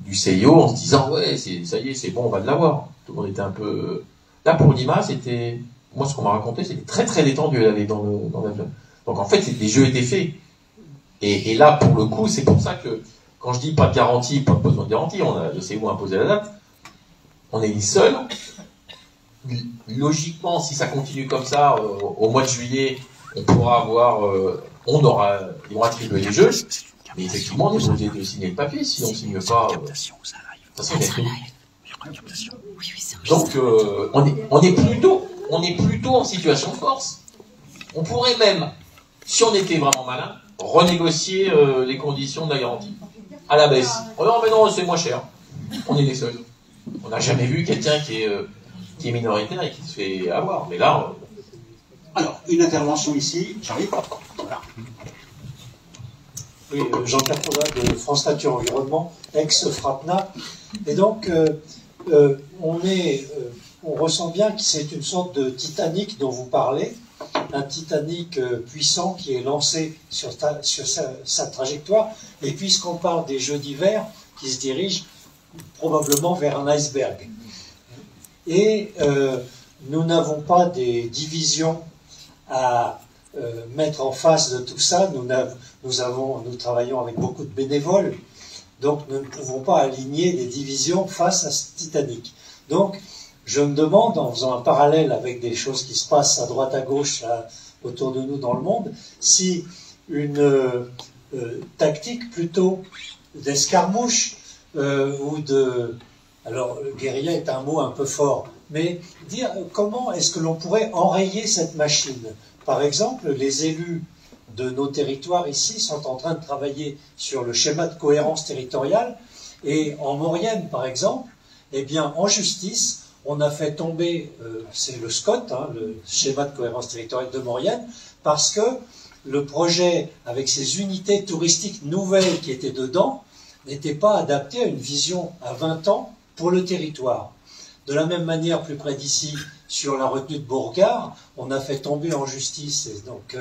du CIO en se disant « Ouais, ça y est, c'est bon, on va l'avoir ». Tout le monde était un peu... Là, pour Lima, c'était... Moi, ce qu'on m'a raconté, c'était très très détendu d'aller dans l'avion. Donc en fait, les jeux étaient faits. Et là, pour le coup, c'est pour ça que, quand je dis pas de garantie, pas de besoin de garantie, on a le CIO imposé la date, on est les seuls. Logiquement, si ça continue comme ça, au mois de juillet, on pourra avoir, ils vont attribuer les jeux, mais effectivement, on est obligé de signer le papier, si on ne signe pas, de toute façon, il y a plus. Donc, on est plutôt en situation de force. On pourrait même, si on était vraiment malin, renégocier les conditions de la garantie. À la baisse. Oh non, mais non, c'est moins cher. On est les seuls. On n'a jamais vu quelqu'un qui est minoritaire et qui se fait avoir. Mais là... Alors, une intervention ici. J'arrive. Voilà. Oui, Jean-Pierre Paulin de France Nature Environnement, ex-FRAPNA. Et donc, on ressent bien que c'est une sorte de Titanic dont vous parlez, un Titanic puissant qui est lancé sur sa trajectoire, et puisqu'on parle des Jeux d'hiver, qui se dirigent probablement vers un iceberg. Et nous n'avons pas des divisions à mettre en face de tout ça. Nous travaillons avec beaucoup de bénévoles, donc nous ne pouvons pas aligner des divisions face à ce Titanic. Donc, je me demande, en faisant un parallèle avec des choses qui se passent à droite à gauche autour de nous dans le monde, si une tactique plutôt d'escarmouche ou de... Alors, guérilla est un mot un peu fort, mais dire comment est-ce que l'on pourrait enrayer cette machine. Par exemple, les élus de nos territoires ici sont en train de travailler sur le schéma de cohérence territoriale, et en Maurienne, par exemple, eh bien, en justice, on a fait tomber, c'est le SCOT, le schéma de cohérence territoriale de Maurienne, parce que le projet, avec ses unités touristiques nouvelles qui étaient dedans, n'était pas adapté à une vision à 20 ans pour le territoire. De la même manière, plus près d'ici, sur la retenue de Bourgard, on a fait tomber en justice donc,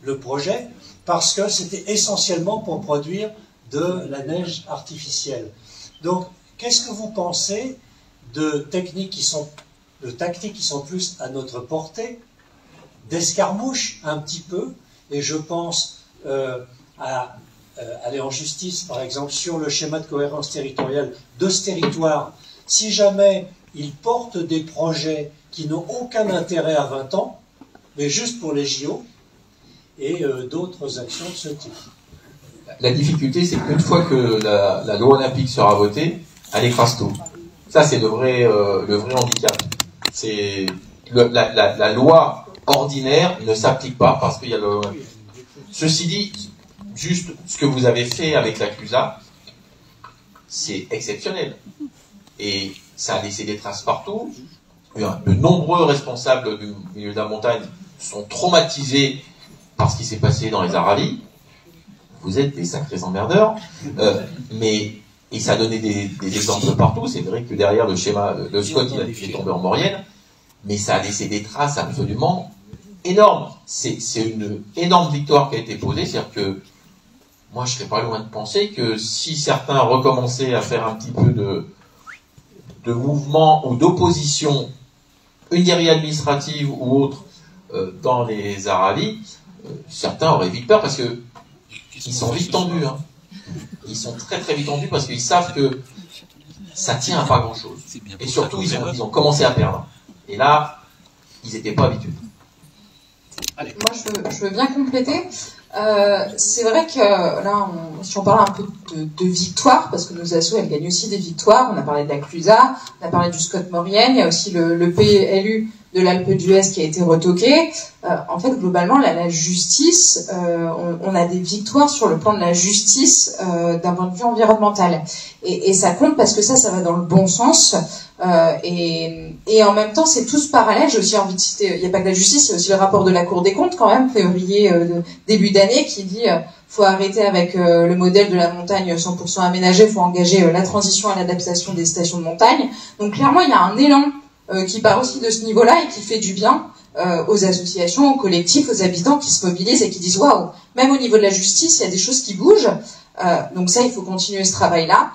le projet, parce que c'était essentiellement pour produire de la neige artificielle. Donc, qu'est-ce que vous pensez de tactiques qui sont plus à notre portée, d'escarmouches un petit peu, et je pense à aller en justice, par exemple, sur le schéma de cohérence territoriale de ce territoire, si jamais ils portent des projets qui n'ont aucun intérêt à 20 ans, mais juste pour les JO, et d'autres actions de ce type. La difficulté, c'est qu'une fois que la loi olympique sera votée, elle écrase tout. Ça, c'est le vrai handicap. C'est la loi ordinaire ne s'applique pas parce qu'il y a le... Ceci dit, juste ce que vous avez fait avec la CUSA, c'est exceptionnel. Et ça a laissé des traces partout. De nombreux responsables du milieu de la montagne sont traumatisés par ce qui s'est passé dans les Aravis. Vous êtes des sacrés emmerdeurs. Mais Et ça a donné des exemples partout. C'est vrai que derrière le schéma, le Scott, il est tombé en Maurienne, mais ça a laissé des traces absolument énormes. C'est une énorme victoire qui a été posée. C'est-à-dire que moi, je serais pas loin de penser que si certains recommençaient à faire un petit peu de mouvement ou d'opposition, une guérilla administrative ou autre, dans les Aravis, certains auraient vite peur parce que ils sont vite tendus. Hein. Ils sont très très vite tendus parce qu'ils savent que ça tient à pas grand chose. Et surtout, ils ont commencé à perdre. Et là, ils n'étaient pas habitués. Allez. Moi, je veux bien compléter. C'est vrai que là, si on parle un peu de victoire, parce que nos assos, elles gagnent aussi des victoires. On a parlé de la Clusa, on a parlé du Scott Maurienne, il y a aussi le PLU de l'Alpe d'Huez qui a été retoqué. En fait, globalement, la justice, on a des victoires sur le plan de la justice d'un point de vue environnemental. Et ça compte parce que ça va dans le bon sens. Et en même temps, c'est tous parallèles. J'ai aussi envie de citer, il n'y a pas que la justice, il y a aussi le rapport de la Cour des comptes quand même, février, début d'année, qui dit faut arrêter avec le modèle de la montagne 100% aménagée, faut engager la transition à l'adaptation des stations de montagne. Donc clairement, il y a un élan qui part aussi de ce niveau-là et qui fait du bien aux associations, aux collectifs, aux habitants qui se mobilisent et qui disent waouh, même au niveau de la justice, il y a des choses qui bougent. Donc ça, il faut continuer ce travail-là.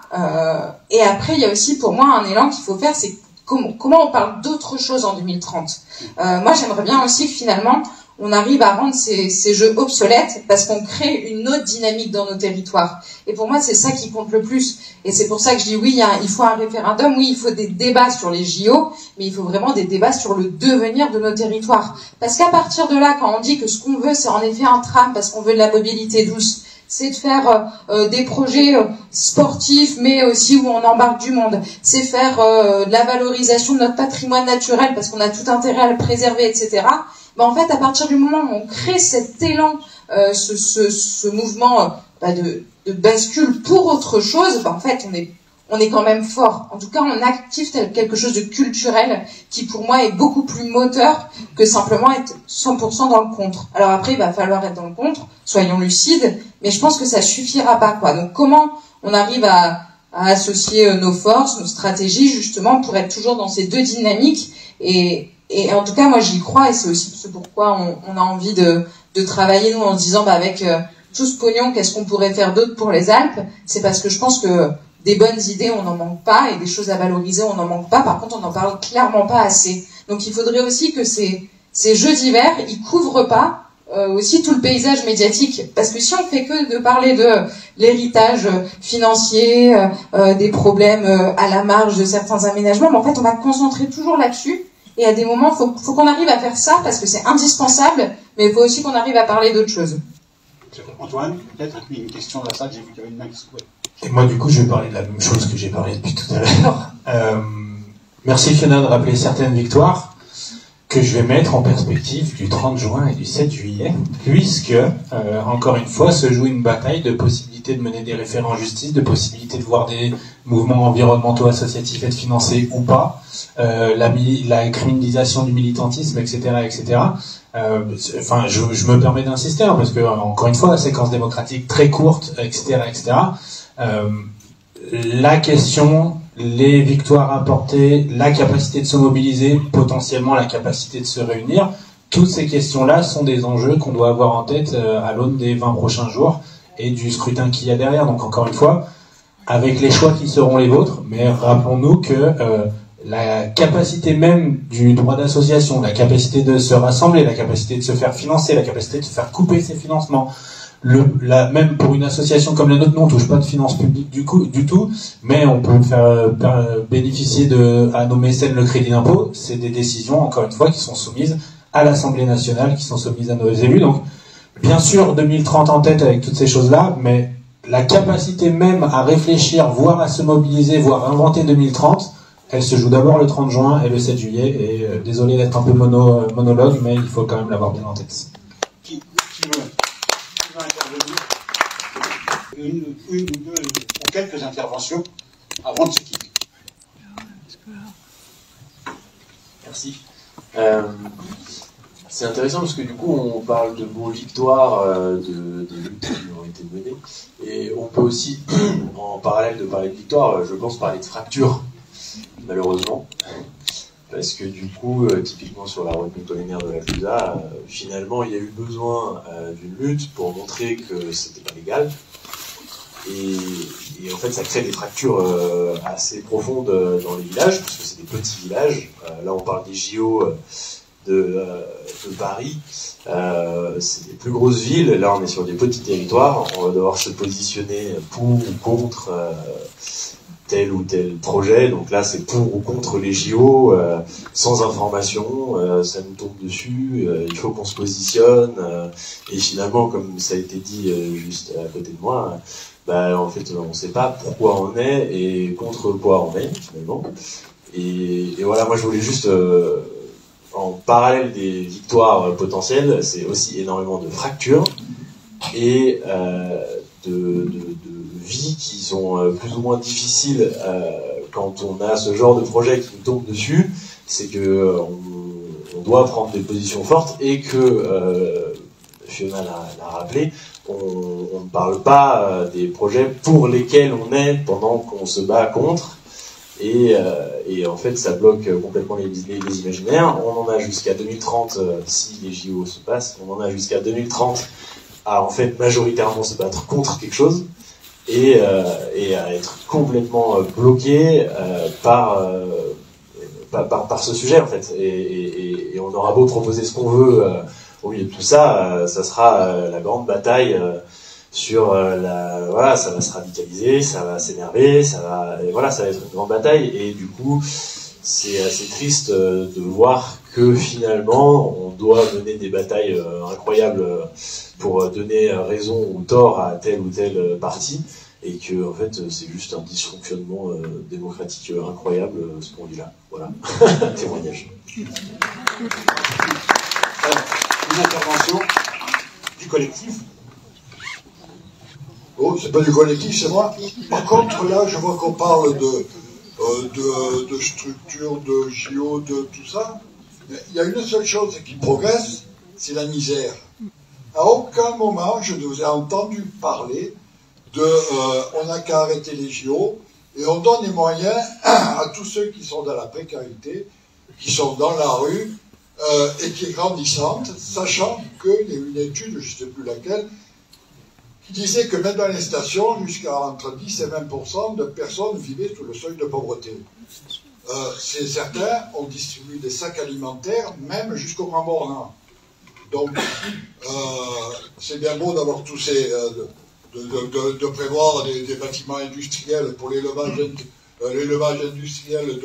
Et après, il y a aussi pour moi un élan qu'il faut faire, c'est comment on parle d'autres choses en 2030. Moi, j'aimerais bien aussi que finalement, on arrive à rendre ces jeux obsolètes parce qu'on crée une autre dynamique dans nos territoires. Et pour moi, c'est ça qui compte le plus. Et c'est pour ça que je dis oui, il faut un référendum, oui, il faut des débats sur les JO, mais il faut vraiment des débats sur le devenir de nos territoires. Parce qu'à partir de là, quand on dit que ce qu'on veut, c'est en effet un tram parce qu'on veut de la mobilité douce, c'est de faire des projets sportifs, mais aussi où on embarque du monde. C'est faire de la valorisation de notre patrimoine naturel parce qu'on a tout intérêt à le préserver, etc. Ben, en fait, à partir du moment où on crée cet élan, ce mouvement de bascule pour autre chose, ben, en fait, on est quand même fort. En tout cas, on active quelque chose de culturel qui, pour moi, est beaucoup plus moteur que simplement être 100% dans le contre. Alors après, il va falloir être dans le contre, soyons lucides, mais je pense que ça suffira pas, quoi. Donc, comment on arrive à associer nos forces, nos stratégies, justement, pour être toujours dans ces deux dynamiques et en tout cas, moi, j'y crois et c'est aussi ce pourquoi on a envie de travailler, nous, en se disant, avec tout ce pognon, qu'est-ce qu'on pourrait faire d'autre pour les Alpes? C'est parce que je pense que des bonnes idées, on n'en manque pas, et des choses à valoriser, on n'en manque pas. Par contre, on n'en parle clairement pas assez. Donc, il faudrait aussi que ces jeux d'hiver, ils couvrent pas aussi tout le paysage médiatique. Parce que si on fait que de parler de l'héritage financier, des problèmes à la marge de certains aménagements, mais en fait, on va concentrer toujours là-dessus. Et à des moments, faut qu'on arrive à faire ça parce que c'est indispensable, mais il faut aussi qu'on arrive à parler d'autres choses. Antoine, peut-être une question de la salle, j'ai vu qu'il y avait une main qui se pouvait. Et moi, du coup, je vais parler de la même chose que j'ai parlé depuis tout à l'heure. Merci Fiona de rappeler certaines victoires que je vais mettre en perspective du 30 juin et du 7 juillet, puisque, encore une fois, se joue une bataille de possibilité de mener des référents en justice, de possibilité de voir des mouvements environnementaux associatifs être financés ou pas, la criminalisation du militantisme, etc., etc. Enfin, je me permets d'insister, hein, parce que, encore une fois, séquence démocratique très courte, etc., etc. La question, les victoires apportées, la capacité de se mobiliser, potentiellement la capacité de se réunir, toutes ces questions-là sont des enjeux qu'on doit avoir en tête à l'aune des 20 prochains jours et du scrutin qu'il y a derrière. Donc encore une fois, avec les choix qui seront les vôtres, mais rappelons-nous que la capacité même du droit d'association, la capacité de se rassembler, la capacité de se faire financer, la capacité de se faire couper ses financements, même pour une association comme la nôtre, nous on touche pas de finances publiques du tout, mais on peut faire bénéficier à nos mécènes le crédit d'impôt. C'est des décisions, encore une fois, qui sont soumises à l'Assemblée nationale, qui sont soumises à nos élus. Donc, bien sûr, 2030 en tête avec toutes ces choses-là, mais la capacité même à réfléchir, voire à se mobiliser, voire à inventer 2030, elle se joue d'abord le 30 juin et le 7 juillet. Et désolé d'être un peu monologue, mais il faut quand même l'avoir bien en tête. Qui veut intervenir une ou deux ou quelques interventions avant de se quitter. Merci. C'est intéressant parce que du coup on parle de vos victoires, des luttes qui ont été menées. Et on peut aussi, en parallèle de parler de victoire, je pense parler de fracture, malheureusement. Parce que du coup, typiquement sur la retenue collinaire de la Clusa, finalement, il y a eu besoin d'une lutte pour montrer que c'était pas légal. Et en fait, ça crée des fractures assez profondes dans les villages, parce que c'est des petits villages. Là, on parle des JO de Paris. C'est des plus grosses villes. Là, on est sur des petits territoires. On va devoir se positionner pour ou contre tel ou tel projet. Donc là, c'est pour ou contre les JO, sans information, ça nous tombe dessus, il faut qu'on se positionne. Et finalement, comme ça a été dit juste à côté de moi, en fait, on ne sait pas pourquoi on est et contre quoi on est, finalement. Et voilà, moi, je voulais juste, en parallèle des victoires potentielles, c'est aussi énormément de fractures et de vies qui sont plus ou moins difficiles quand on a ce genre de projet qui nous tombe dessus. C'est que on doit prendre des positions fortes et que Fiona l'a rappelé, on ne parle pas des projets pour lesquels on est pendant qu'on se bat contre. Et en fait, ça bloque complètement les imaginaires. On en a jusqu'à 2030, si les JO se passent, on en a jusqu'à 2030 à en fait majoritairement se battre contre quelque chose et à être complètement bloqué par ce sujet en fait. Et on aura beau proposer ce qu'on veut au milieu de tout ça, ça sera la grande bataille sur voilà, ça va se radicaliser, ça va s'énerver, ça va être une grande bataille. Et du coup, c'est assez triste de voir que finalement, on doit mener des batailles incroyables pour donner raison ou tort à tel ou tel parti, et que en fait, c'est juste un dysfonctionnement démocratique incroyable ce qu'on vit là. Voilà, témoignage. Une intervention du collectif. Oh, c'est pas du collectif, c'est moi. Par contre, là, je vois qu'on parle de structure, de JO, de tout ça. Mais il y a une seule chose qui progresse, c'est la misère. À aucun moment, je ne vous ai entendu parler de on n'a qu'à arrêter les JO et on donne les moyens à tous ceux qui sont dans la précarité, qui sont dans la rue et qui est grandissante, sachant qu'il y a une étude, je ne sais plus laquelle, qui disait que même dans les stations, jusqu'à entre 10 et 20% de personnes vivaient sous le seuil de pauvreté. C'est certain, on distribue des sacs alimentaires, même jusqu'au Grand Bornand. Donc, c'est bien beau d'avoir tous ces... de prévoir des bâtiments industriels pour l'élevage industriel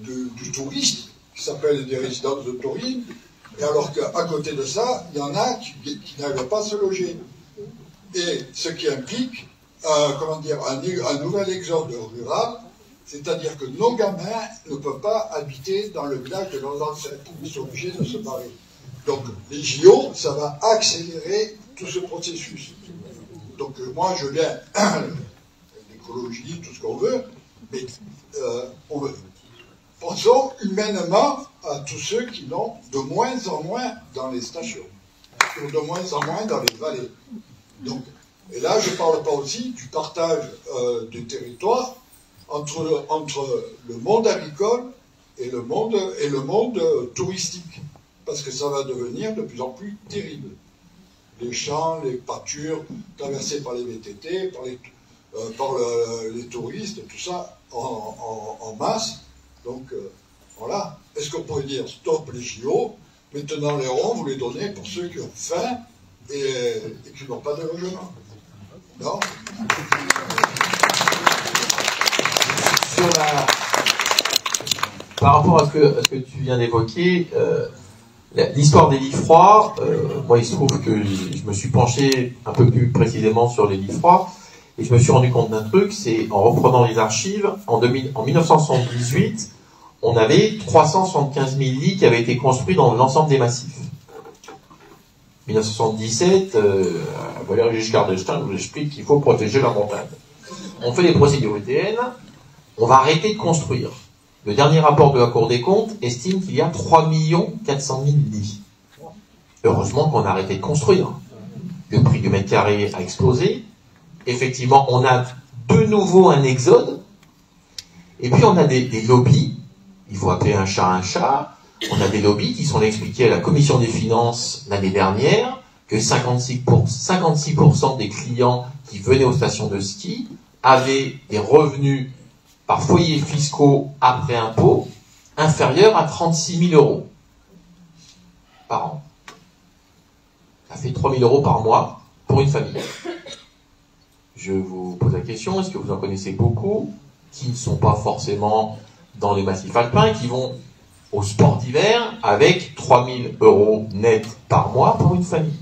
du touriste, qui s'appelle des résidences de tourisme, et alors qu'à côté de ça, il y en a qui n'arrivent pas à se loger. Et ce qui implique un nouvel exode rural, c'est-à-dire que nos gamins ne peuvent pas habiter dans le village de leurs ancêtres, ils sont obligés de se barrer. Donc les JO, ça va accélérer tout ce processus. Donc moi je viens l'écologie, tout ce qu'on veut, mais pensons humainement à tous ceux qui n'ont de moins en moins dans les stations, qui ont de moins en moins dans les vallées. Donc, et là, je ne parle pas aussi du partage du territoire entre le monde agricole et le monde touristique, parce que ça va devenir de plus en plus terrible. Les champs, les pâtures traversées par les VTT, par les touristes, tout ça en masse. Donc, voilà. Est-ce qu'on pourrait dire stop les JO, maintenant les ronds, vous les donnez pour ceux qui ont faim et qui n'ont pas de logement? Non? Par rapport à ce que tu viens d'évoquer, l'histoire des lits froids, moi il se trouve que je me suis penché un peu plus précisément sur les lits froids, et je me suis rendu compte d'un truc, c'est en reprenant les archives, en 1978, on avait 375 000 lits qui avaient été construits dans l'ensemble des massifs. 1977, Valéry Giscard d'Estaing nous explique qu'il faut protéger la montagne. On fait des procédures européennes, on va arrêter de construire. Le dernier rapport de la Cour des comptes estime qu'il y a 3 400 000 lits. Heureusement qu'on a arrêté de construire. Le prix du mètre carré a explosé. Effectivement, on a de nouveau un exode. Et puis on a des lobbies. Il faut appeler un chat un chat. On a des lobbies qui sont expliqués à la Commission des finances l'année dernière que 56% des clients qui venaient aux stations de ski avaient des revenus par foyer fiscaux après impôt inférieurs à 36 000 euros par an. Ça fait 3 000 euros par mois pour une famille. Je vous pose la question, est-ce que vous en connaissez beaucoup qui ne sont pas forcément dans les massifs alpins, qui vont au sport d'hiver avec 3 000 euros net par mois pour une famille?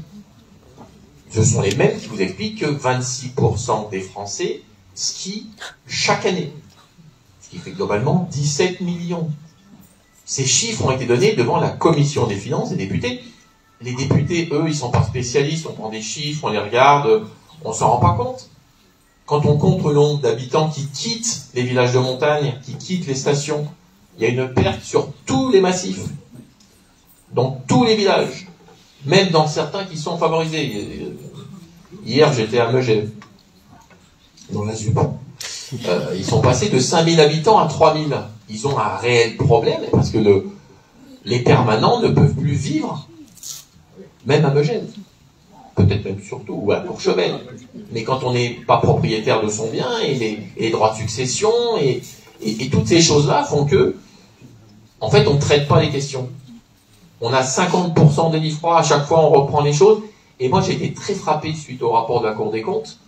Ce sont les mêmes qui vous expliquent que 26% des Français skient chaque année. Ce qui fait globalement 17 millions. Ces chiffres ont été donnés devant la Commission des finances des députés. Les députés, eux, ils sont pas spécialistes, on prend des chiffres, on les regarde, on s'en rend pas compte. Quand on compte le nombre d'habitants qui quittent les villages de montagne, qui quittent les stations, il y a une perte sur tous les massifs, dans tous les villages, même dans certains qui sont favorisés. Hier, j'étais à Megève, dans la ZUP. Ils sont passés de 5000 habitants à 3000. Ils ont un réel problème, parce que les permanents ne peuvent plus vivre, même à Megève. Peut-être même surtout, ou à Courchevel. Mais quand on n'est pas propriétaire de son bien, et les droits de succession, et toutes ces choses-là font que, en fait, on ne traite pas les questions. On a 50% de l'IFRA, à chaque fois on reprend les choses. Et moi, j'ai été très frappé, suite au rapport de la Cour des comptes,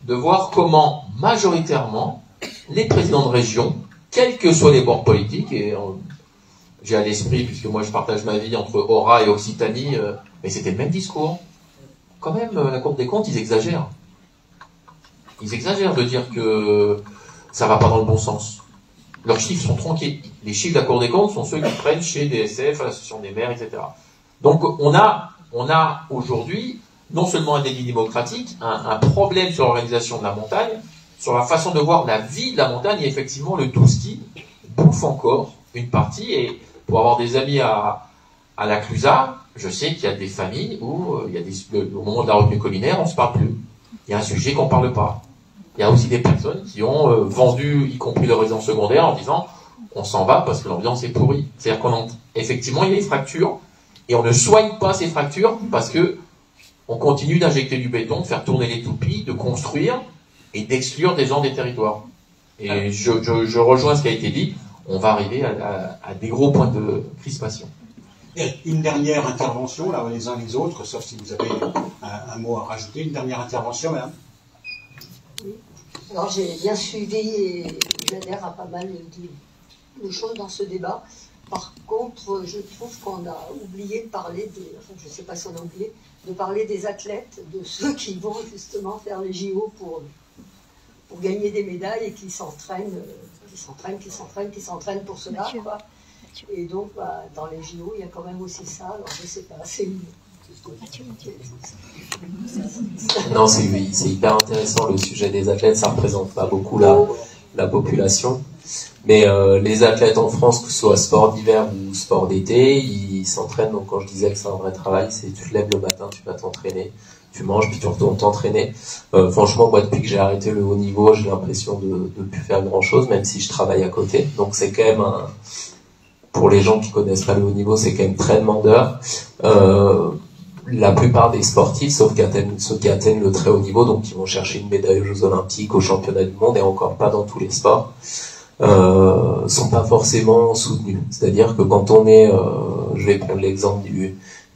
de voir comment, majoritairement, les présidents de région, quels que soient les bords politiques, et j'ai à l'esprit, puisque moi je partage ma vie entre Aura et Occitanie, mais c'était le même discours. Quand même, la Cour des comptes, ils exagèrent. Ils exagèrent de dire que ça va pas dans le bon sens. Leurs chiffres sont tronqués. Les chiffres de la Cour des comptes sont ceux qu'ils prennent chez DSF, à l'Association des maires, etc. Donc on a aujourd'hui non seulement un délit démocratique, un problème sur l'organisation de la montagne, sur la façon de voir la vie de la montagne, et effectivement le tout ski bouffe encore une partie. Et pour avoir des amis à la Clusaz, je sais qu'il y a des familles où au moment de la retenue collinaire, on ne se parle plus. Il y a un sujet qu'on ne parle pas. Il y a aussi des personnes qui ont vendu, y compris leur résidence secondaire, en disant on s'en va parce que l'ambiance est pourrie. C'est-à-dire effectivement, il y a des fractures, et on ne soigne pas ces fractures parce que on continue d'injecter du béton, de faire tourner les toupies, de construire et d'exclure des gens des territoires. Et je rejoins ce qui a été dit, on va arriver à des gros points de crispation. Une dernière intervention, là, les uns les autres, sauf si vous avez un mot à rajouter. Une dernière intervention, madame. Oui. Alors j'ai bien suivi et j'adhère à pas mal de choses dans ce débat. Par contre, je trouve qu'on a oublié de parler je ne sais pas si on a oublié, de parler des athlètes, de ceux qui vont justement faire les JO pour gagner des médailles et qui s'entraînent pour cela, quoi. Et donc, dans les JO, il y a quand même aussi ça. Alors, je ne sais pas, c'est une... Non, c'est hyper intéressant le sujet des athlètes. Ça ne représente pas beaucoup la population. Mais les athlètes en France, que ce soit sport d'hiver ou sport d'été, ils s'entraînent. Donc quand je disais que c'est un vrai travail, c'est tu te lèves le matin, tu vas t'entraîner, tu manges, puis tu retournes t'entraîner. Franchement, moi, depuis que j'ai arrêté le haut niveau, j'ai l'impression de ne plus faire grand-chose, même si je travaille à côté. Donc c'est quand même pour les gens qui connaissent pas le haut niveau, c'est quand même très demandeur. La plupart des sportifs, sauf ceux qui atteignent le très haut niveau, donc qui vont chercher une médaille aux Jeux Olympiques, aux Championnats du Monde, et encore pas dans tous les sports, sont pas forcément soutenus. C'est-à-dire que quand on est, je vais prendre l'exemple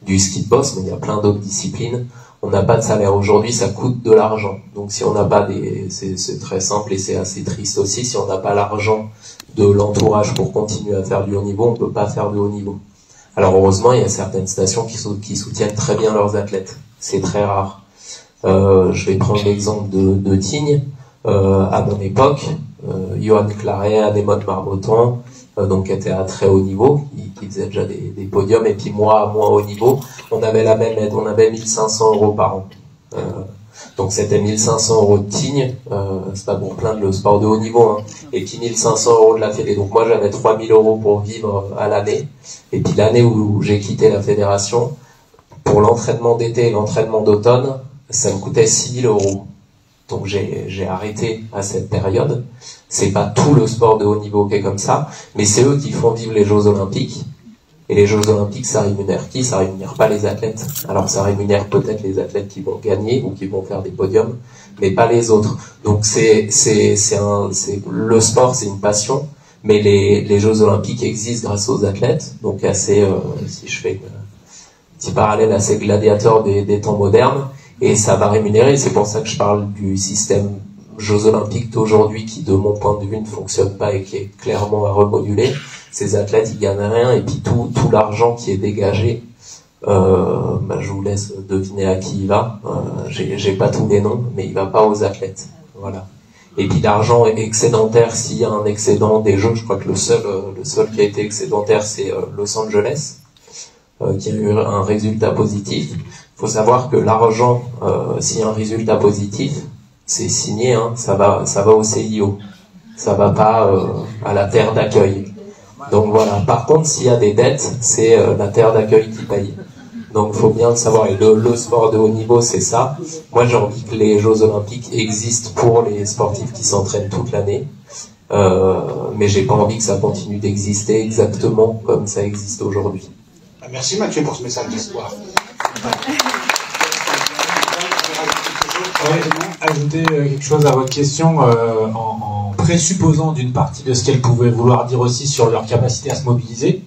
du ski de boss, mais il y a plein d'autres disciplines, on n'a pas de salaire aujourd'hui, ça coûte de l'argent. Donc si on n'a pas c'est très simple et c'est assez triste aussi, si on n'a pas l'argent de l'entourage pour continuer à faire du haut niveau, on peut pas faire du haut niveau. Alors heureusement, il y a certaines stations qui soutiennent très bien leurs athlètes. C'est très rare. Je vais prendre l'exemple de Tignes. À mon époque, Johan Claret, Anémone Marmottan, donc qui était à très haut niveau, qui faisait déjà des podiums, et puis moi, à moins haut niveau, on avait la même aide, on avait 1500 € par an. Donc c'était 1500 € de Tignes, c'est pas pour plaindre le sport de haut niveau, hein, et puis 1500 € de la fédé. Donc moi j'avais 3000 € pour vivre à l'année, et puis l'année où j'ai quitté la fédération, pour l'entraînement d'été et l'entraînement d'automne, ça me coûtait 6 000 €. Donc j'ai arrêté à cette période. C'est pas tout le sport de haut niveau qui est comme ça, mais c'est eux qui font vivre les Jeux Olympiques. Et les Jeux Olympiques, ça rémunère qui? Ça rémunère pas les athlètes. Alors ça rémunère peut-être les athlètes qui vont gagner ou qui vont faire des podiums, mais pas les autres. Donc le sport, c'est une passion, mais les Jeux Olympiques existent grâce aux athlètes. Donc assez, si je fais un petit parallèle, assez gladiateur des temps modernes, et ça va rémunérer. C'est pour ça que je parle du système Jeux Olympiques d'aujourd'hui qui, de mon point de vue, ne fonctionne pas et qui est clairement à remoduler. Ces athlètes, ils gagnent rien, et puis tout l'argent qui est dégagé, je vous laisse deviner à qui il va. J'ai pas tous les noms, mais il va pas aux athlètes. Voilà. Et puis l'argent excédentaire, s'il y a un excédent des Jeux, je crois que le seul qui a été excédentaire, c'est Los Angeles, qui a eu un résultat positif. Il faut savoir que l'argent, s'il y a un résultat positif, c'est signé, hein, ça va au CIO. Ça va pas à la terre d'accueil. Donc voilà. Par contre, s'il y a des dettes, c'est la terre d'accueil qui paye. Donc il faut bien le savoir. Et le sport de haut niveau, c'est ça. Moi, j'ai envie que les Jeux Olympiques existent pour les sportifs qui s'entraînent toute l'année. Mais j'ai pas envie que ça continue d'exister exactement comme ça existe aujourd'hui. Merci Mathieu pour ce message d'espoir. Ajouter quelque chose à votre question en présupposant d'une partie de ce qu'elle pouvait vouloir dire aussi sur leur capacité à se mobiliser.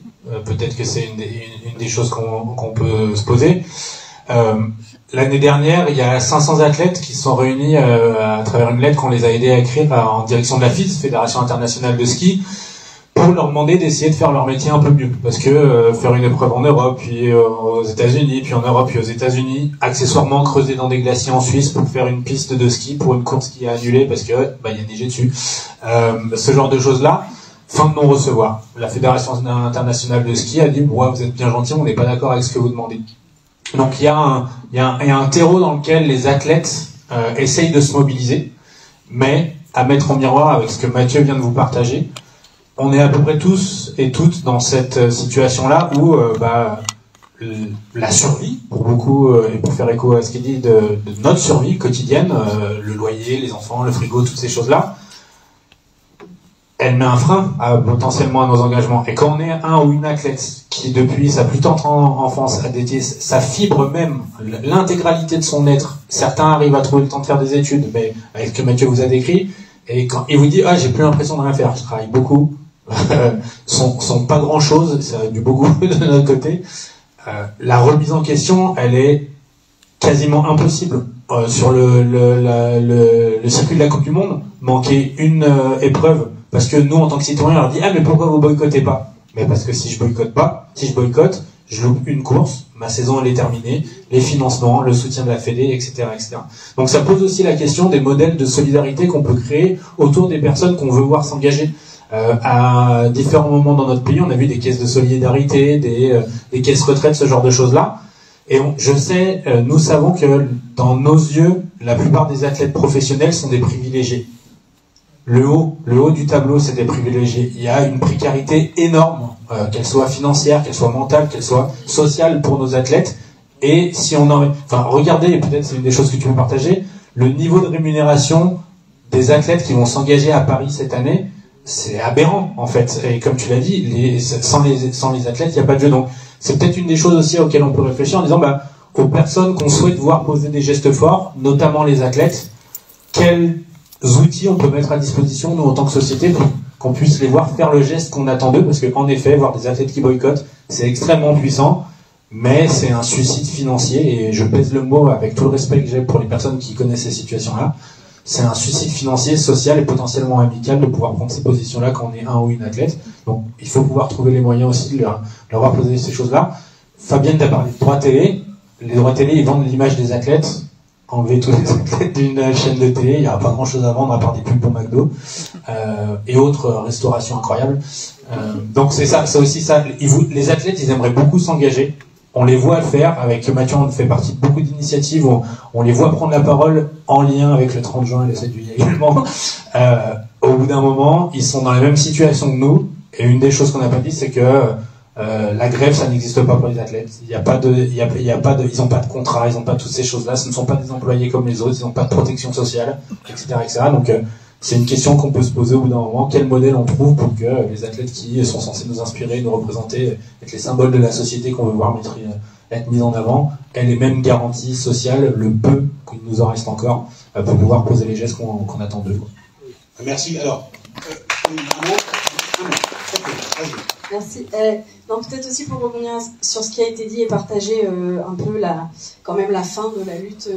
Peut-être que c'est une des choses qu'on peut se poser. L'année dernière, il y a 500 athlètes qui se sont réunis à travers une lettre qu'on les a aidés à écrire en direction de la FIS, Fédération Internationale de Ski, pour leur demander d'essayer de faire leur métier un peu mieux. Parce que faire une épreuve en Europe, puis aux États-Unis, puis en Europe, puis aux États-Unis, accessoirement creuser dans des glaciers en Suisse pour faire une piste de ski pour une course qui est annulée parce que il y a neigé dessus. Ce genre de choses-là, fin de non-recevoir. La Fédération Internationale de Ski a dit ouais, vous êtes bien gentil, on n'est pas d'accord avec ce que vous demandez. Donc il y a un terreau dans lequel les athlètes essayent de se mobiliser, mais à mettre en miroir avec ce que Mathieu vient de vous partager, on est à peu près tous et toutes dans cette situation-là où la survie, pour beaucoup, et pour faire écho à ce qu'il dit, de notre survie quotidienne, le loyer, les enfants, le frigo, toutes ces choses-là, elle met un frein potentiellement à nos engagements. Et quand on est un ou une athlète qui, depuis sa plus tendre enfance, a dédié sa fibre même, l'intégralité de son être, certains arrivent à trouver le temps de faire des études, mais avec ce que Mathieu vous a décrit, et quand il vous dit « Ah, j'ai plus l'impression de rien faire, je travaille beaucoup », sont pas grand-chose, ça a du beaucoup de notre côté. La remise en question, elle est quasiment impossible. Sur le circuit de la Coupe du Monde, manquer une épreuve, parce que nous, en tant que citoyens, on leur dit « Ah, mais pourquoi vous boycottez pas ?» Mais parce que si je boycotte, je loupe une course, ma saison elle est terminée, les financements, le soutien de la Fédé, etc., etc. Donc ça pose aussi la question des modèles de solidarité qu'on peut créer autour des personnes qu'on veut voir s'engager. À différents moments dans notre pays, on a vu des caisses de solidarité, des caisses retraite, ce genre de choses-là. Et nous savons que dans nos yeux, la plupart des athlètes professionnels sont des privilégiés. Le haut du tableau, c'est des privilégiés. Il y a une précarité énorme, qu'elle soit financière, qu'elle soit mentale, qu'elle soit sociale pour nos athlètes. Et si regardez, peut-être c'est une des choses que tu veux partager, le niveau de rémunération des athlètes qui vont s'engager à Paris cette année, c'est aberrant, en fait. Et comme tu l'as dit, sans les athlètes, il n'y a pas de jeu. Donc, c'est peut-être une des choses aussi auxquelles on peut réfléchir en disant, aux personnes qu'on souhaite voir poser des gestes forts, notamment les athlètes, quels outils on peut mettre à disposition, nous, en tant que société, pour qu'on puisse les voir faire le geste qu'on attend d'eux, parce qu'en effet, voir des athlètes qui boycottent, c'est extrêmement puissant, mais c'est un suicide financier, et je pèse le mot avec tout le respect que j'ai pour les personnes qui connaissent ces situations-là. C'est un suicide financier, social et potentiellement amical de pouvoir prendre ces positions-là quand on est un ou une athlète. Donc, il faut pouvoir trouver les moyens aussi de leur voir poser ces choses-là. Fabienne t'a parlé de droits télé. Les droits télé, ils vendent l'image des athlètes. Enlever tous les athlètes d'une chaîne de télé, il n'y aura pas grand-chose à vendre à part des pubs pour McDo et autres restaurations incroyables. Donc, c'est ça, c'est aussi ça. Les athlètes, ils aimeraient beaucoup s'engager. On les voit le faire, avec Mathieu, on fait partie de beaucoup d'initiatives, on les voit prendre la parole en lien avec le 30 juin et le 7 juillet également. Au bout d'un moment, ils sont dans la même situation que nous, et une des choses qu'on n'a pas dit, c'est que La grève, ça n'existe pas pour les athlètes. Ils n'ont pas de contrat, ils n'ont pas toutes ces choses-là. Ce ne sont pas des employés comme les autres, ils n'ont pas de protection sociale, etc., etc. Donc, c'est une question qu'on peut se poser au bout d'un moment. Quel modèle on trouve pour que les athlètes qui sont censés nous inspirer, nous représenter, être les symboles de la société qu'on veut voir être mis en avant, aient les mêmes garanties sociales, le peu qu'il nous en reste encore, pour pouvoir poser les gestes qu'on attend d'eux. Merci. Alors, Merci. Non, peut-être aussi pour revenir sur ce qui a été dit et partager un peu quand même la fin de la lutte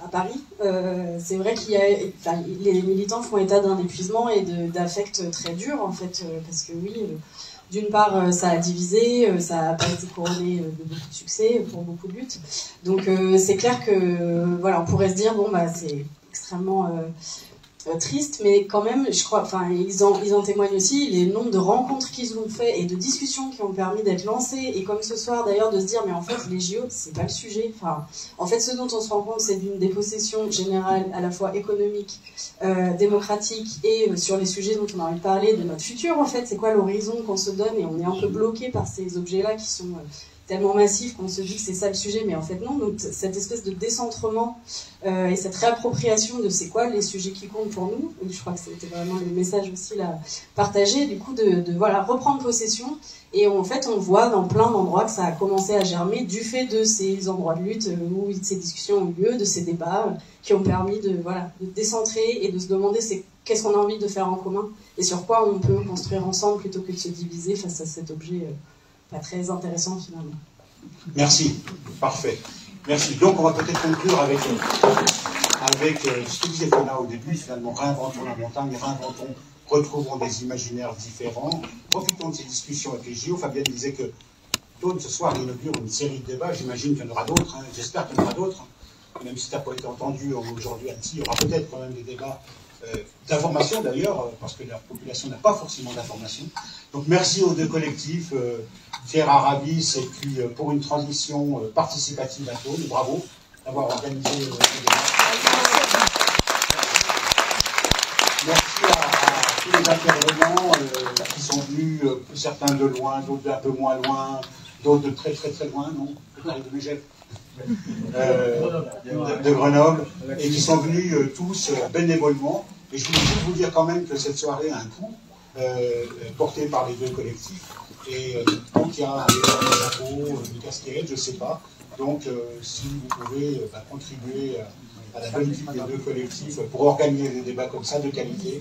à Paris. C'est vrai les militants font état d'un épuisement et d'affects très durs en fait, parce que oui, d'une part ça a divisé, ça n'a pas été couronné de beaucoup de succès pour beaucoup de luttes. Donc c'est clair que voilà, on pourrait se dire bon bah c'est extrêmement triste, mais quand même, je crois, ils en témoignent aussi, les nombres de rencontres qu'ils ont fait et de discussions qui ont permis d'être lancées, et comme ce soir d'ailleurs, de se dire, mais en fait, les JO, c'est pas le sujet. En fait, ce dont on se rend compte, c'est d'une dépossession générale, à la fois économique, démocratique, et sur les sujets dont on a envie de parler, de notre futur, en fait, c'est quoi l'horizon qu'on se donne, et on est un peu bloqué par ces objets-là qui sont tellement massif qu'on se dit que c'est ça le sujet, mais en fait non. Donc cette espèce de décentrement et cette réappropriation de c'est quoi les sujets qui comptent pour nous, et je crois que c'était vraiment le message aussi là partagé, du coup de voilà, reprendre possession. Et en fait on voit dans plein d'endroits que ça a commencé à germer du fait de ces endroits de lutte où ces discussions ont eu lieu, de ces débats qui ont permis de décentrer et de se demander qu'est-ce qu'on a envie de faire en commun et sur quoi on peut construire ensemble plutôt que de se diviser face à cet objet pas très intéressant finalement. Merci, parfait. Merci. Donc on va peut-être conclure avec ce que disait Fiona au début, finalement, réinventons la montagne, retrouvons des imaginaires différents, profitons de ces discussions avec les JO. Fabienne disait que Dawn, ce soir, inaugure une série de débats, j'imagine qu'il y en aura d'autres, j'espère qu'il y en aura d'autres, même si tu n'as pas été entendu aujourd'hui à Annecy, il y aura peut-être quand même des débats d'information d'ailleurs, parce que la population n'a pas forcément d'information. Donc merci aux deux collectifs, Pierre Arabis et puis pour une transition participative à Dawn, bravo d'avoir organisé ce débat. Merci à tous les intervenants qui sont venus, certains de loin, d'autres d'un peu moins loin, d'autres de très très très loin, non, de Megève. De Grenoble, et qui sont venus tous bénévolement. Et je voulais juste vous dire quand même que cette soirée a un coût, porté par les deux collectifs. Et donc il y a des chapeaux, des casquettes, je ne sais pas. Donc si vous pouvez contribuer à la bonne équipe des deux collectifs pour organiser des débats comme ça de qualité,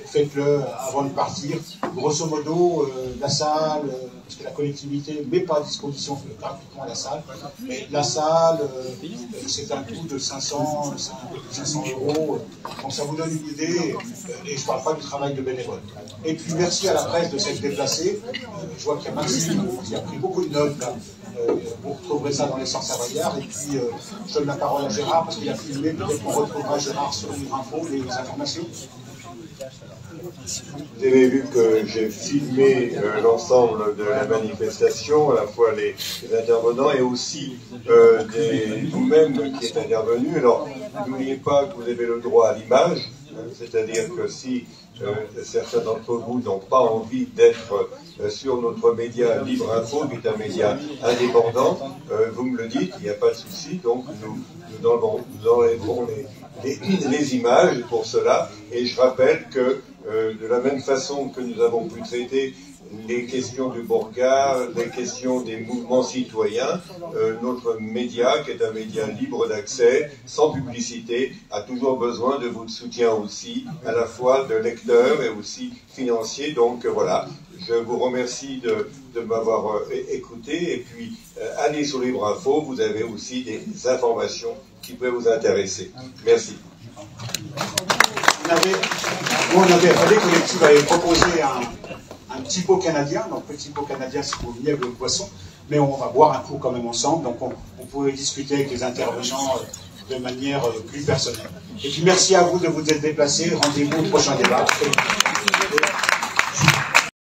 faites-le avant de partir. Grosso modo, la salle, parce que la collectivité ne met pas à disposition gratuitement la salle, mais la salle, c'est un coût de 500 €, donc ça vous donne une idée, et je ne parle pas du travail de bénévoles. Et puis merci à la presse de s'être déplacée. Je vois qu'il y a Maxime qui a pris beaucoup de notes là. Vous retrouverez ça dans les Sens Savoyards. Et puis je donne la parole à Gérard parce qu'il a filmé. Peut-être qu'on retrouvera Gérard sur Livre Info, les informations. Vous avez vu que j'ai filmé l'ensemble de la manifestation, à la fois les intervenants et aussi vous-même qui êtes intervenus. Alors, n'oubliez pas que vous avez le droit à l'image, c'est-à-dire que si certains d'entre vous n'ont pas envie d'être sur notre média Livre Info, qui est un média indépendant, vous me le dites, il n'y a pas de souci, donc nous enlèverons les images pour cela. Et je rappelle que de la même façon que nous avons pu traiter les questions du Bourgard, les questions des mouvements citoyens, notre média, qui est un média libre d'accès, sans publicité, a toujours besoin de votre soutien aussi, à la fois de lecteurs et aussi financiers. Donc voilà, je vous remercie de m'avoir écouté. Et puis, allez sur Livre Info, vous avez aussi des informations qui peuvent vous intéresser. Merci. Les collectifs avaient proposé un petit pot canadien, donc petit pot canadien si vous venez avec le poisson, mais on va boire un coup quand même ensemble, donc on pouvait discuter avec les intervenants de manière plus personnelle. Et puis merci à vous de vous être déplacés, rendez-vous au prochain débat.